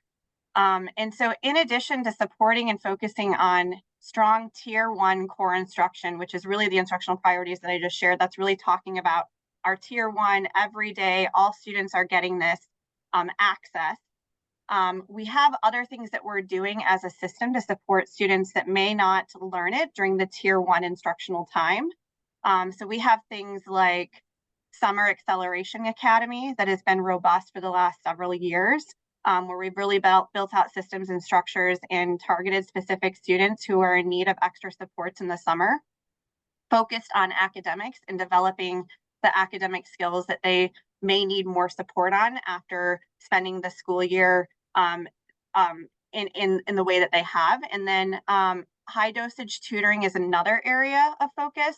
And so in addition to supporting and focusing on strong tier 1 core instruction, which is really the instructional priorities that I just shared, that's really talking about our tier 1 every day, all students are getting this access. We have other things that we're doing as a system to support students that may not learn it during the tier 1 instructional time. So we have things like Summer Acceleration Academy that has been robust for the last several years, where we've really built out systems and structures and targeted specific students who are in need of extra supports in the summer, focused on academics and developing the academic skills that they may need more support on after spending the school year in the way that they have. And then high dosage tutoring is another area of focus.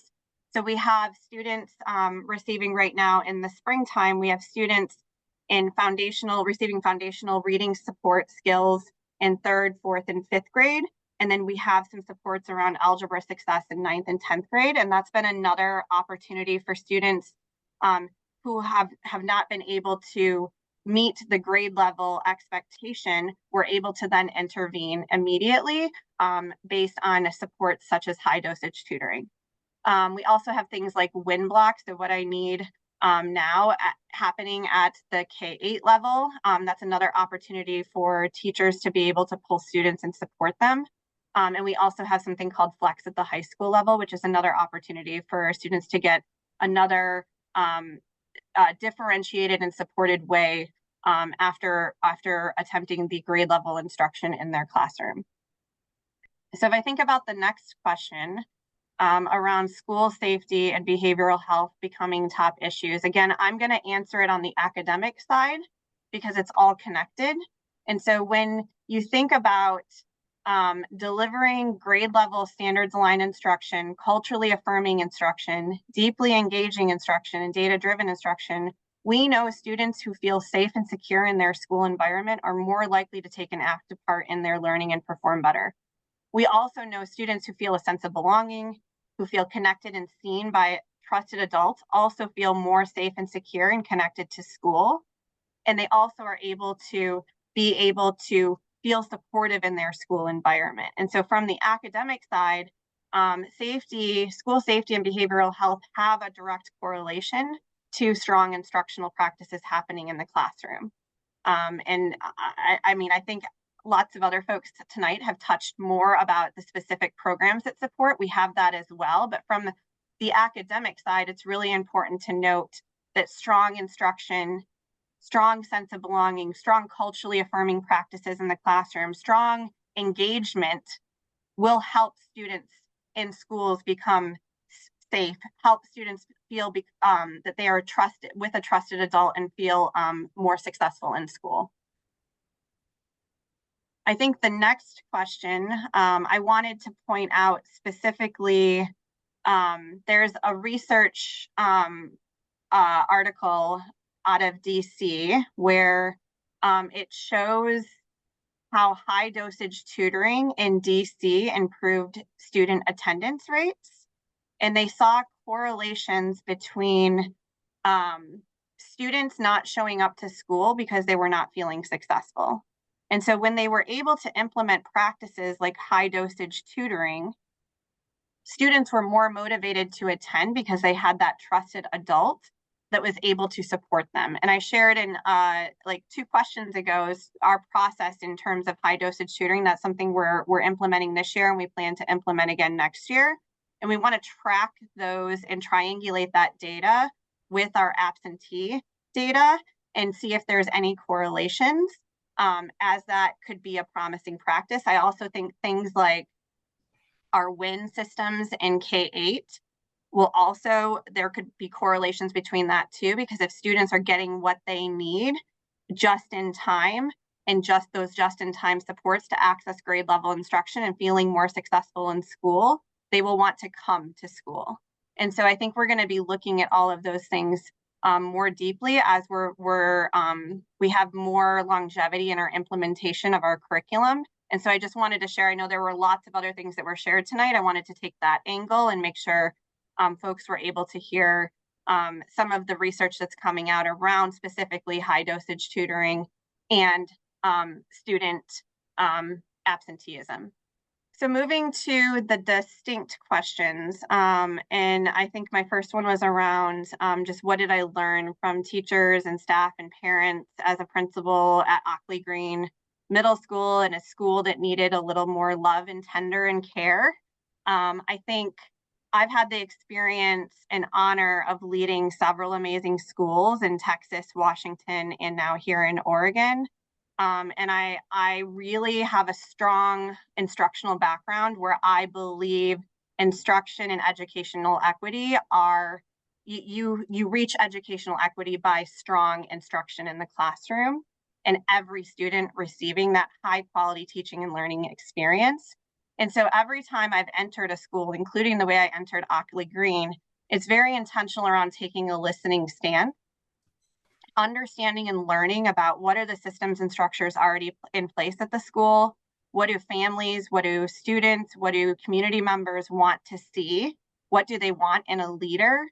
So we have students receiving right now in the springtime, we have students in receiving foundational reading support skills in 3rd, 4th, and 5th grade. And then we have some supports around algebra success in 9th and 10th grade. And that's been another opportunity for students who have not been able to meet the grade level expectation. We're able to then intervene immediately based on supports such as high dosage tutoring. We also have things like win blocks. So what I need now happening at the K-8 level, that's another opportunity for teachers to be able to pull students and support them. And we also have something called Flex at the high school level, which is another opportunity for students to get another differentiated and supported way after attempting the grade level instruction in their classroom. So if I think about the next question, around school safety and behavioral health becoming top issues. Again, I'm going to answer it on the academic side because it's all connected. And so when you think about delivering grade level standards aligned instruction, culturally affirming instruction, deeply engaging instruction, and data-driven instruction, we know students who feel safe and secure in their school environment are more likely to take an active part in their learning and perform better. We also know students who feel a sense of belonging, who feel connected and seen by trusted adults, also feel more safe and secure and connected to school. And they also are able to feel supportive in their school environment. And so from the academic side, school safety and behavioral health have a direct correlation to strong instructional practices happening in the classroom. And I mean, I think lots of other folks tonight have touched more about the specific programs that support. We have that as well, but from the academic side, it's really important to note that strong instruction, strong sense of belonging, strong culturally affirming practices in the classroom, strong engagement will help students in schools become safe, help students feel that they are trusted with a trusted adult and feel more successful in school. I think the next question, I wanted to point out specifically, there's a research article out of DC where it shows how high dosage tutoring in DC improved student attendance rates. And they saw correlations between students not showing up to school because they were not feeling successful. And so when they were able to implement practices like high dosage tutoring, students were more motivated to attend because they had that trusted adult that was able to support them. And I shared in like 2 questions ago is our process in terms of high dosage tutoring. That's something we're implementing this year and we plan to implement again next year. And we want to track those and triangulate that data with our absentee data and see if there's any correlations, as that could be a promising practice. I also think things like our WIN systems in K-8 will also, there could be correlations between that too, because if students are getting what they need just in time and just those just in time supports to access grade level instruction and feeling more successful in school, they will want to come to school. And so I think we're going to be looking at all of those things more deeply as we have more longevity in our implementation of our curriculum. And so I just wanted to share, I know there were lots of other things that were shared tonight. I wanted to take that angle and make sure folks were able to hear some of the research that's coming out around specifically high dosage tutoring and student absenteeism. So moving to the distinct questions, and I think my first one was around just what did I learn from teachers and staff and parents as a principal at Ockley Green Middle School, and a school that needed a little more love and tender and care. I think I've had the experience and honor of leading several amazing schools in Texas, Washington, and now here in Oregon. And I really have a strong instructional background where I believe instruction and educational equity are, you reach educational equity by strong instruction in the classroom and every student receiving that high quality teaching and learning experience. And so every time I've entered a school, including the way I entered Ockley Green, it's very intentional around taking a listening stand, understanding and learning about what are the systems and structures already in place at the school, what do families, what do students, what do community members want to see, what do they want in a leader,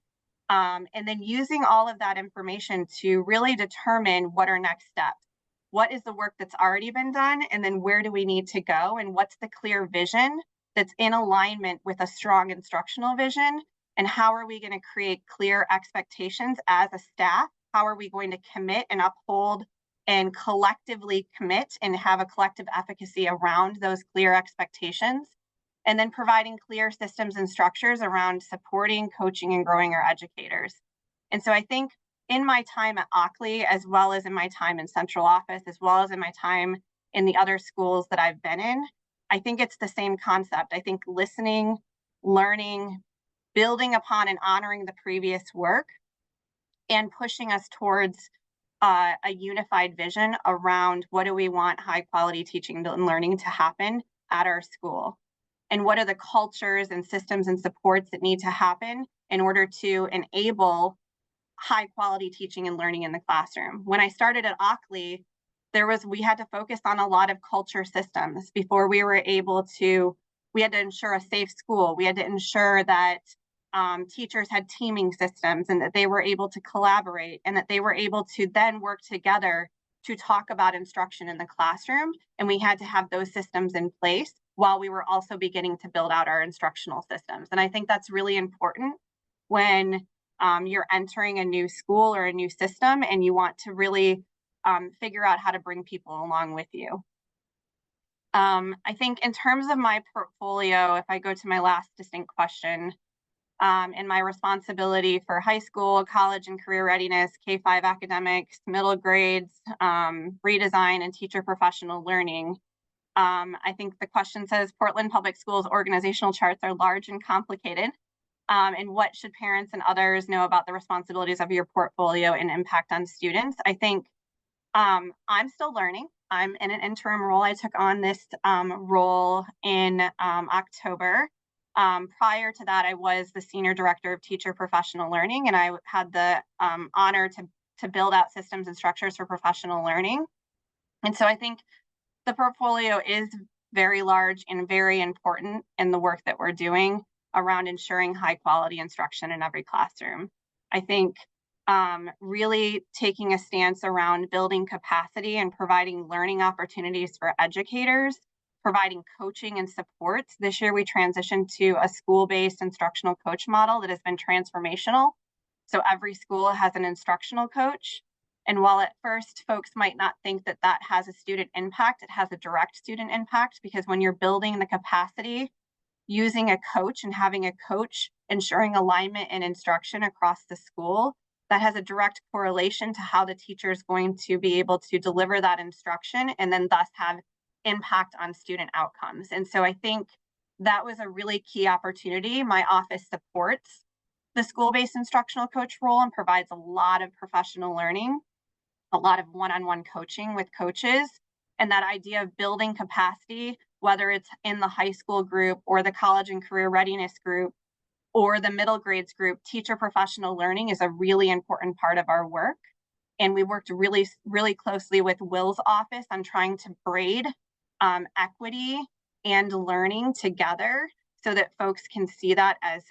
and then using all of that information to really determine what are next steps. What is the work that's already been done, and then where do we need to go, and what's the clear vision that's in alignment with a strong instructional vision, and how are we going to create clear expectations as a staff? How are we going to commit and uphold and collectively commit and have a collective efficacy around those clear expectations? And then providing clear systems and structures around supporting, coaching, and growing our educators. And so I think in my time at Ockley, as well as in my time in central office, as well as in my time in the other schools that I've been in, I think it's the same concept. I think listening, learning, building upon and honoring the previous work, and pushing us towards a unified vision around what do we want high quality teaching and learning to happen at our school, and what are the cultures and systems and supports that need to happen in order to enable high quality teaching and learning in the classroom. When I started at Ockley, we had to focus on a lot of culture systems before we were able to, we had to ensure a safe school. We had to ensure that teachers had teaming systems and that they were able to collaborate and that they were able to then work together to talk about instruction in the classroom. And we had to have those systems in place while we were also beginning to build out our instructional systems. And I think that's really important when you're entering a new school or a new system and you want to really figure out how to bring people along with you. I think in terms of my portfolio, if I go to my last distinct question, and my responsibility for high school, college, and career readiness, K-5 academics, middle grades, redesign, and teacher professional learning. I think the question says Portland Public Schools organizational charts are large and complicated. And what should parents and others know about the responsibilities of your portfolio and impact on students? I think I'm still learning. I'm in an interim role. I took on this role in October. Prior to that, I was the Senior Director of Teacher Professional Learning, and I had the honor to build out systems and structures for professional learning. And so I think the portfolio is very large and very important in the work that we're doing around ensuring high quality instruction in every classroom. I think really taking a stance around building capacity and providing learning opportunities for educators, providing coaching and supports. This year we transitioned to a school-based instructional coach model that has been transformational. So every school has an instructional coach. And while at first folks might not think that that has a student impact, it has a direct student impact, because when you're building the capacity, using a coach and having a coach ensuring alignment and instruction across the school, that has a direct correlation to how the teacher is going to be able to deliver that instruction and then thus have impact on student outcomes. And so I think that was a really key opportunity. My office supports the school-based instructional coach role and provides a lot of professional learning, a lot of one-on-one coaching with coaches. And that idea of building capacity, whether it's in the high school group or the college and career readiness group or the middle grades group, teacher professional learning is a really important part of our work. And we worked really, really closely with Will's office on trying to braid equity and learning together so that folks can see that as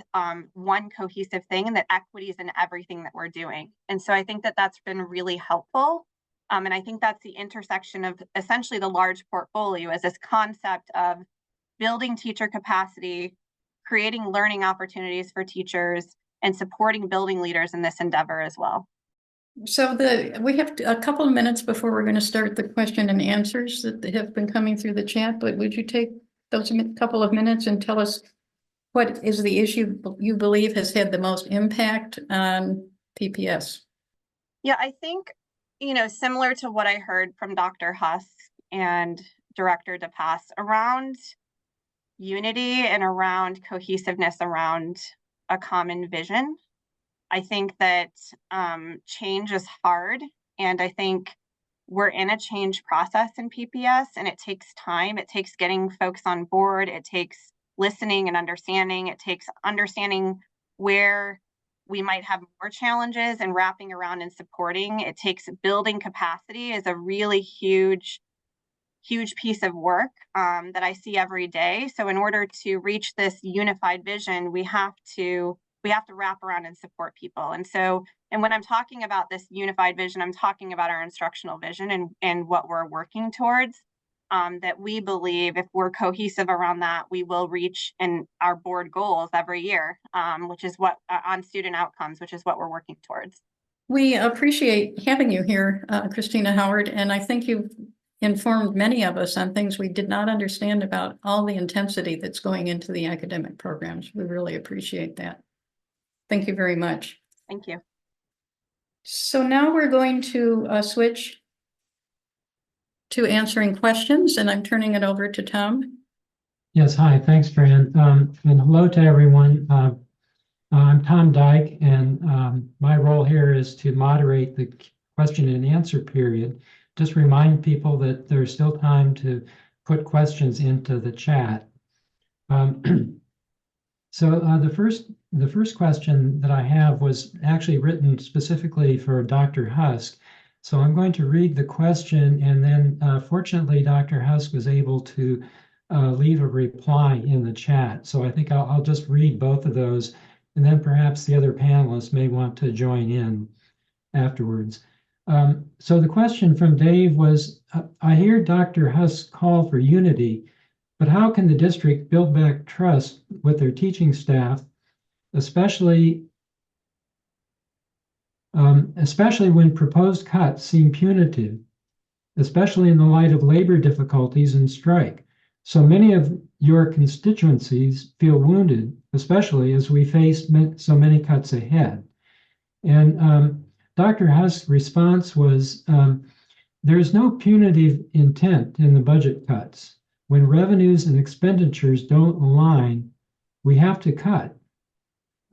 one cohesive thing, and that equity is in everything that we're doing. And so I think that that's been really helpful. And I think that's the intersection of essentially the large portfolio, as this concept of building teacher capacity, creating learning opportunities for teachers, and supporting building leaders in this endeavor as well. So we have a couple of minutes before we're going to start the question and answers that have been coming through the chat, but would you take those couple of minutes and tell us what is the issue you believe has had the most impact on PPS? Yeah, I think, similar to what I heard from Dr. Husk and Director DePass around unity and around cohesiveness around a common vision. I think that change is hard, and I think we're in a change process in PPS, and it takes time. It takes getting folks on board. It takes listening and understanding. It takes understanding where we might have more challenges and wrapping around and supporting. It takes building capacity is a really huge piece of work that I see every day. So in order to reach this unified vision, we have to wrap around and support people. And when I'm talking about this unified vision, I'm talking about our instructional vision and what we're working towards, that we believe if we're cohesive around that, we will reach in our board goals every year, which is what on student outcomes, which is what we're working towards. We appreciate having you here, Christina Howard, and I think you've informed many of us on things we did not understand about all the intensity that's going into the academic programs. We really appreciate that. Thank you very much. Thank you. So now we're going to switch to answering questions, and I'm turning it over to Tom. Yes, hi, thanks, Fran. And hello to everyone. I'm Tom Dyke, and my role here is to moderate the question and answer period. Just remind people that there's still time to put questions into the chat. So the first question that I have was actually written specifically for Dr. Husk. So I'm going to read the question, and then fortunately, Dr. Husk was able to leave a reply in the chat. So I think I'll just read both of those, and then perhaps the other panelists may want to join in afterwards. So the question from Dave was, I hear Dr. Husk call for unity, but how can the district build back trust with their teaching staff, especially especially when proposed cuts seem punitive, especially in the light of labor difficulties and strike. So many of your constituencies feel wounded, especially as we face so many cuts ahead. And Dr. Husk's response was, there is no punitive intent in the budget cuts. When revenues and expenditures don't align, we have to cut.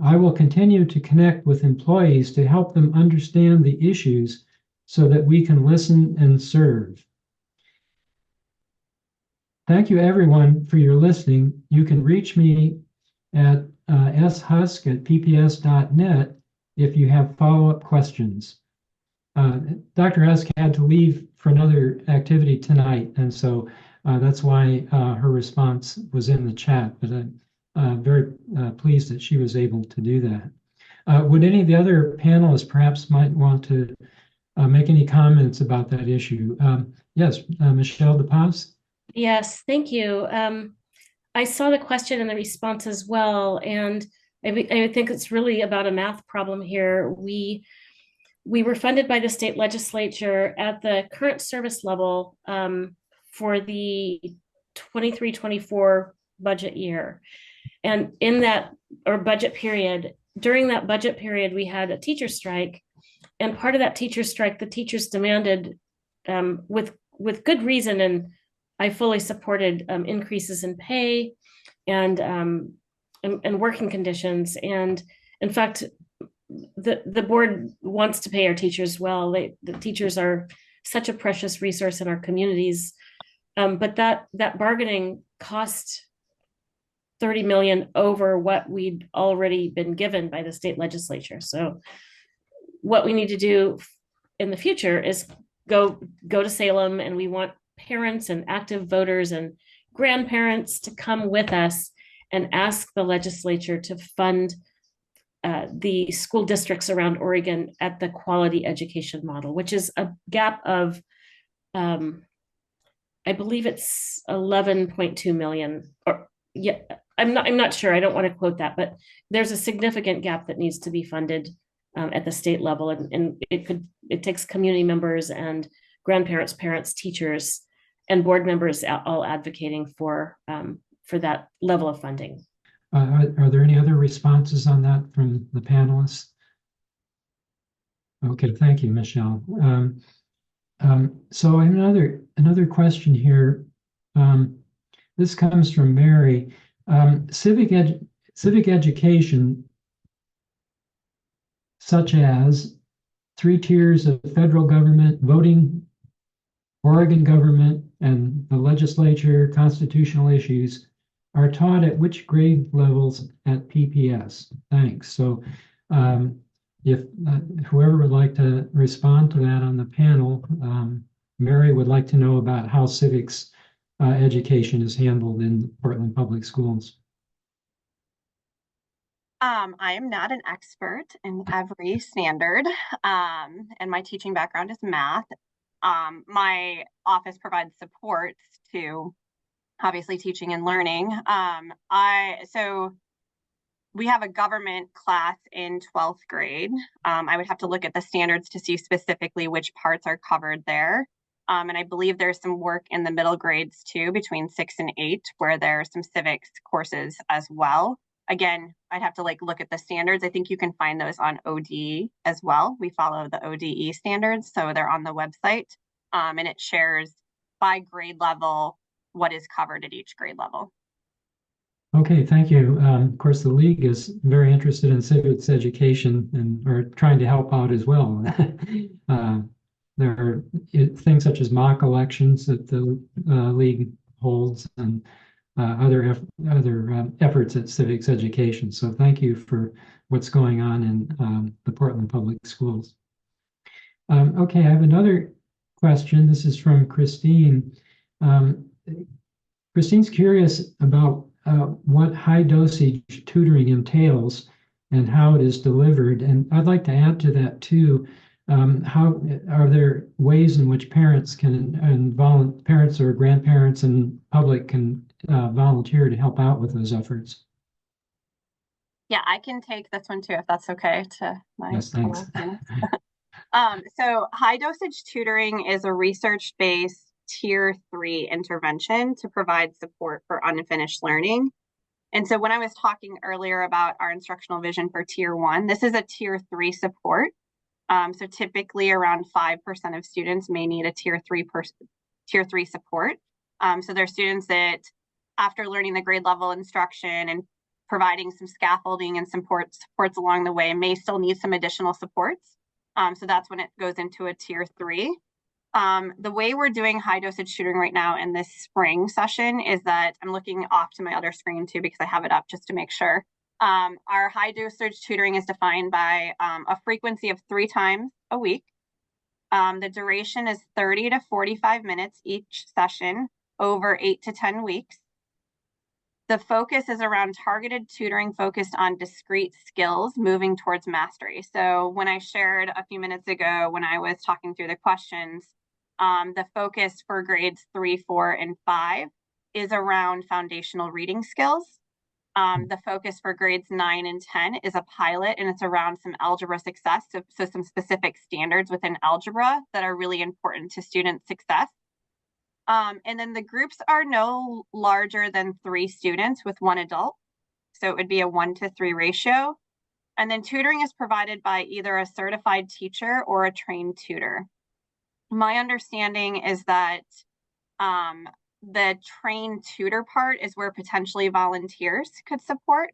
I will continue to connect with employees to help them understand the issues so that we can listen and serve. Thank you, everyone, for your listening. You can reach me at shusk@pps.net if you have follow-up questions. Dr. Husk had to leave for another activity tonight, and so that's why her response was in the chat, but I'm very pleased that she was able to do that. Would any of the other panelists perhaps might want to make any comments about that issue? Yes, Michelle DePaz? Yes, thank you. I saw the question and the response as well, and I think it's really about a math problem here. We were funded by the state legislature at the current service level for the 23-24 budget year. And in that, or budget period, during that budget period, we had a teacher strike. And part of that teacher strike, the teachers demanded, with good reason, and I fully supported increases in pay and working conditions. And in fact, the board wants to pay our teachers well. The teachers are such a precious resource in our communities. But that bargaining cost $30 million over what we'd already been given by the state legislature. So what we need to do in the future is go to Salem, and we want parents and active voters and grandparents to come with us and ask the legislature to fund the school districts around Oregon at the quality education model, which is a gap of, I believe it's 11.2 million, or yeah, I'm not sure. I don't want to quote that, but there's a significant gap that needs to be funded at the state level, and it takes community members and grandparents, parents, teachers, and board members all advocating for that level of funding. Are there any other responses on that from the panelists? Okay, thank you, Michelle. So another question here. This comes from Mary. Civic education, such as 3 tiers of federal government, voting, Oregon government, and the legislature, constitutional issues, are taught at which grade levels at PPS? Thanks. So if whoever would like to respond to that on the panel, Mary would like to know about how civics education is handled in Portland Public Schools. I am not an expert in every standard, and my teaching background is math. My office provides supports to obviously teaching and learning. So we have a government class in 12th grade. I would have to look at the standards to see specifically which parts are covered there. And I believe there's some work in the middle grades too, between 6 and 8, where there are some civics courses as well. Again, I'd have to look at the standards. I think you can find those on ODE as well. We follow the ODE standards, so they're on the website, and it shares by grade level what is covered at each grade level. Okay, thank you. Of course, the League is very interested in civics education and are trying to help out as well. There are things such as mock elections that the League holds, and other efforts at civics education. So thank you for what's going on in the Portland Public Schools. Okay, I have another question. This is from Christine. Christine's curious about what high dosage tutoring entails and how it is delivered. And I'd like to add to that too. How are there ways in which parents parents or grandparents and public can volunteer to help out with those efforts? Yeah, I can take this one too, if that's okay to my Yes, thanks. fellow panelists. So high dosage tutoring is a research-based tier 3 intervention to provide support for unfinished learning. And so when I was talking earlier about our instructional vision for tier 1, this is a tier 3 support. So typically around 5% of students may need a tier 3 support. So there are students that after learning the grade level instruction and providing some scaffolding and supports along the way may still need some additional supports. So that's when it goes into a tier 3. The way we're doing high dosage tutoring right now in this spring session is that I'm looking off to my other screen too, because I have it up just to make sure. Our high dosage tutoring is defined by a frequency of 3 times a week. The duration is 30 to 45 minutes each session over 8 to 10 weeks. The focus is around targeted tutoring focused on discrete skills moving towards mastery. So when I shared a few minutes ago, when I was talking through the questions, the focus for grades 3, 4, and 5 is around foundational reading skills. The focus for grades 9 and 10 is a pilot, and it's around some algebra success. So some specific standards within algebra that are really important to student success. And then the groups are no larger than 3 students with 1 adult. So it would be a 1-to-3 ratio. And then tutoring is provided by either a certified teacher or a trained tutor. My understanding is that the trained tutor part is where potentially volunteers could support.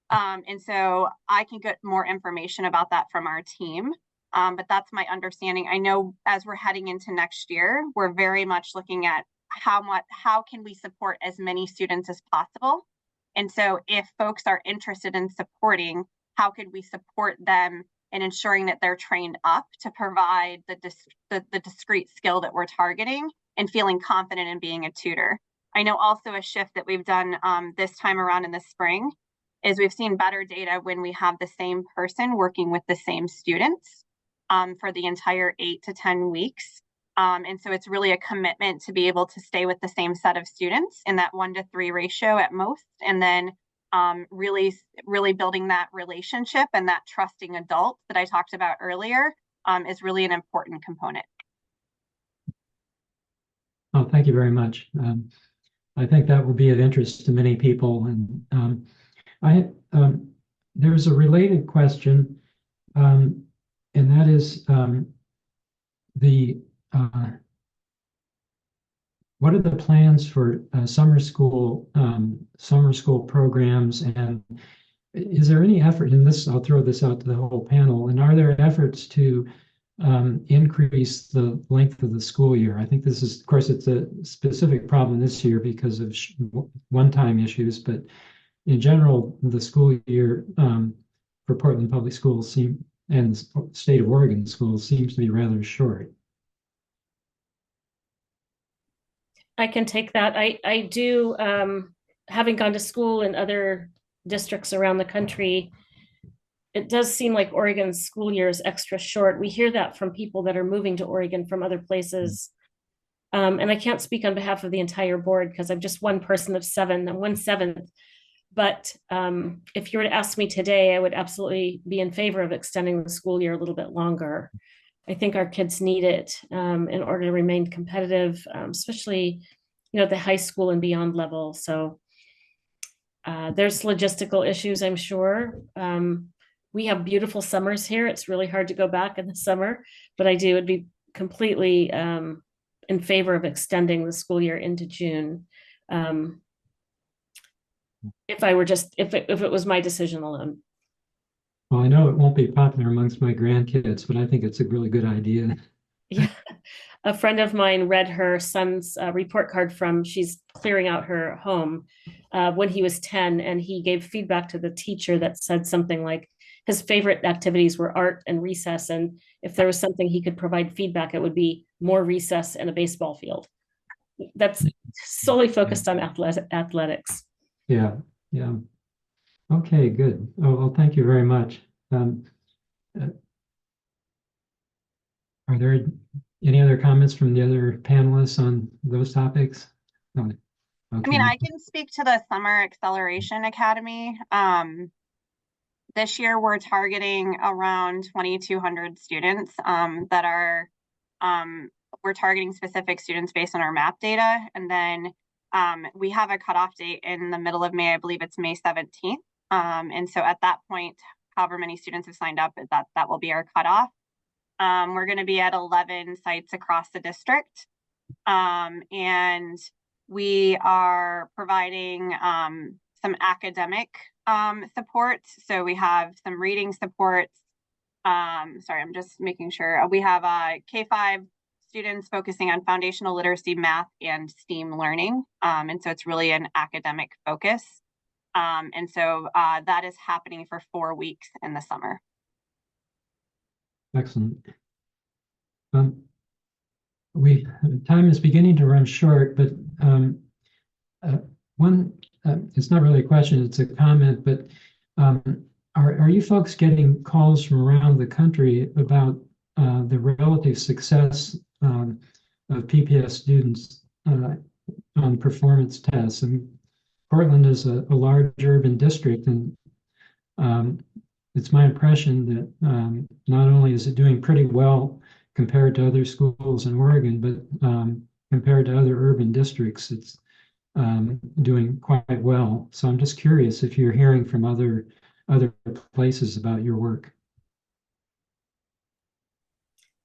And so I can get more information about that from our team. But that's my understanding. I know as we're heading into next year, we're very much looking at how can we support as many students as possible. And so if folks are interested in supporting, how could we support them in ensuring that they're trained up to provide the discrete skill that we're targeting and feeling confident in being a tutor. I know also a shift that we've done this time around in the spring is we've seen better data when we have the same person working with the same students for the entire 8 to 10 weeks. And so it's really a commitment to be able to stay with the same set of students in that 1-to-3 ratio at most, and then really building that relationship and that trusting adult that I talked about earlier is really an important component. Oh, thank you very much. I think that will be of interest to many people. And there's a related question, and that is what are the plans for summer school programs, and is there any effort in this? I'll throw this out to the whole panel. And are there efforts to increase the length of the school year? I think this is, of course, it's a specific problem this year because of one-time issues, but in general, the school year for Portland Public Schools and the state of Oregon schools seems to be rather short. I can take that. I do, having gone to school in other districts around the country, it does seem like Oregon's school year is extra short. We hear that from people that are moving to Oregon from other places. And I can't speak on behalf of the entire board because I'm just one person of 7 and 1/7. But if you were to ask me today, I would absolutely be in favor of extending the school year a little bit longer. I think our kids need it in order to remain competitive, especially, at the high school and beyond level. So there's logistical issues, I'm sure. We have beautiful summers here. It's really hard to go back in the summer, but would be completely in favor of extending the school year into June. If it was my decision alone. Well, I know it won't be popular amongst my grandkids, but I think it's a really good idea. Yeah. A friend of mine read her son's report card she's clearing out her home when he was 10, and he gave feedback to the teacher that said something like his favorite activities were art and recess, and if there was something he could provide feedback, it would be more recess and a baseball field. That's solely focused on athletics. Yeah. Okay, good. Oh, well, thank you very much. Are there any other comments from the other panelists on those topics? Oh, okay. I mean, I can speak to the Summer Acceleration Academy. this year we're targeting around 2,200 students that are, we're targeting specific students based on our map data. And then we have a cutoff date in the middle of May. I believe it's May 17th. And so at that point, however many students have signed up, that will be our cutoff. We're going to be at 11 sites across the district. And we are providing some academic support. So we have some reading supports. Sorry, I'm just making sure. We have K-5 students focusing on foundational literacy, math, and STEAM learning. And so it's really an academic focus. And so that is happening for 4 weeks in the summer. Excellent. Time is beginning to run short, but it's not really a question, it's a comment, but are you folks getting calls from around the country about the relative success of PPS students on performance tests? And Portland is a large urban district, and it's my impression that not only is it doing pretty well compared to other schools in Oregon, but compared to other urban districts, it's doing quite well. So I'm just curious if you're hearing from other places about your work.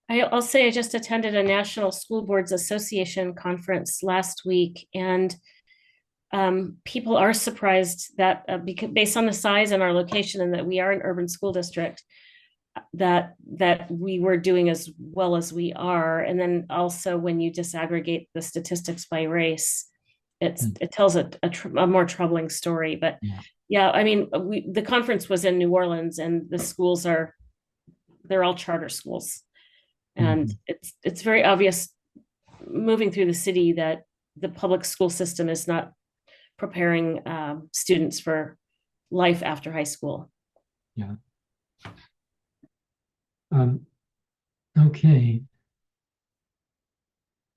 I'll say I just attended a National School Boards Association conference last week, and people are surprised that because based on the size and our location, and that we are an urban school district, that we were doing as well as we are. And then also when you disaggregate the statistics by race, it tells a more troubling story. But yeah, I mean, the conference was in New Orleans, and the schools they're all charter schools. And it's very obvious moving through the city that the public school system is not preparing students for life after high school. Yeah. Okay.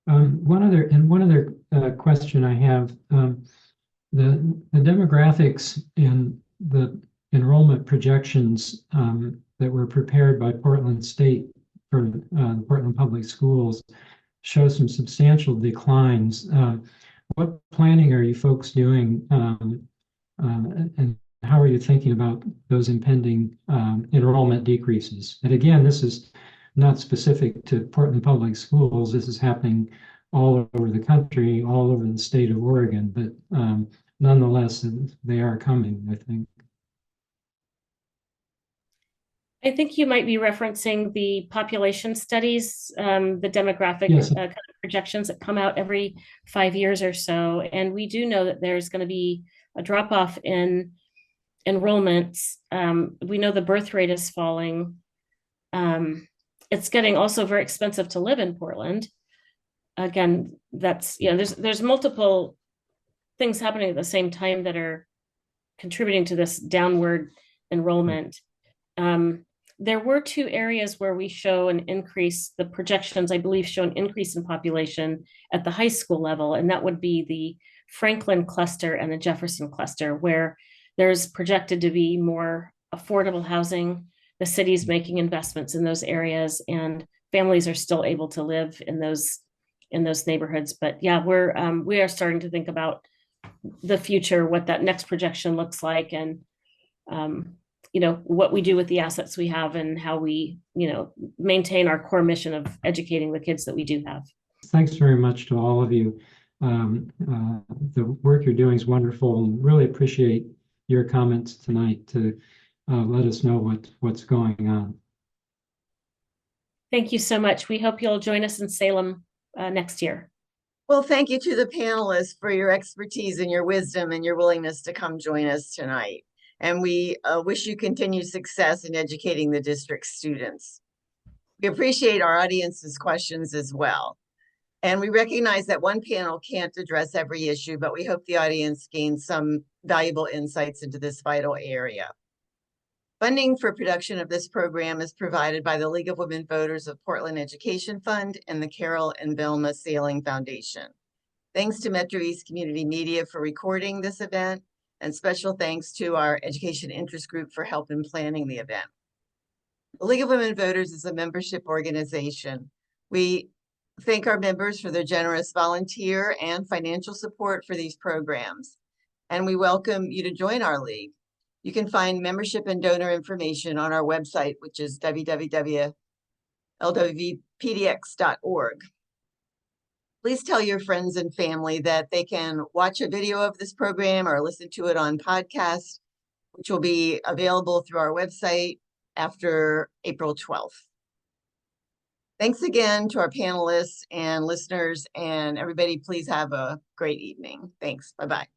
One other question I have, the demographics and the enrollment projections that were prepared by Portland State for the Portland Public Schools show some substantial declines. What planning are you folks doing, and how are you thinking about those impending enrollment decreases? And again, this is not specific to Portland Public Schools. This is happening all over the country, all over the state of Oregon, but nonetheless, they are coming, I think. I think you might be referencing the population studies, the demographic Yes. kind of projections that come out every 5 years or so. And we do know that there's going to be a drop off in enrollments. We know the birth rate is falling. It's getting also very expensive to live in Portland. Again, that's, there's multiple things happening at the same time that are contributing to this downward enrollment. There were 2 areas where we show an increase, the projections, I believe, show an increase in population at the high school level, and that would be the Franklin cluster and the Jefferson cluster, where there's projected to be more affordable housing. The city's making investments in those areas, and families are still able to live in those neighborhoods. But yeah, we are starting to think about the future, what that next projection looks like, and what we do with the assets we have, and how we, maintain our core mission of educating the kids that we do have. Thanks very much to all of you. The work you're doing is wonderful, and really appreciate your comments tonight to let us know what's going on. Thank you so much. We hope you'll join us in Salem next year. Well, thank you to the panelists for your expertise and your wisdom and your willingness to come join us tonight. And we wish you continued success in educating the district students. We appreciate our audience's questions as well. And we recognize that one panel can't address every issue, but we hope the audience gains some valuable insights into this vital area. Funding for production of this program is provided by the League of Women Voters of Portland Education Fund and the Carol and Vilma Sailing Foundation. Thanks to Metro East Community Media for recording this event, And special thanks to our Education Interest Group for help in planning the event. The League of Women Voters is a membership organization. We thank our members for their generous volunteer and financial support for these programs. And we welcome you to join our league. You can find membership and donor information on our website, which is www.lwvpdx.org. Please tell your friends and family that they can watch a video of this program or listen to it on podcast, which will be available through our website after April 12th. Thanks again to our panelists and listeners, and everybody, please have a great evening. Thanks. Bye-bye.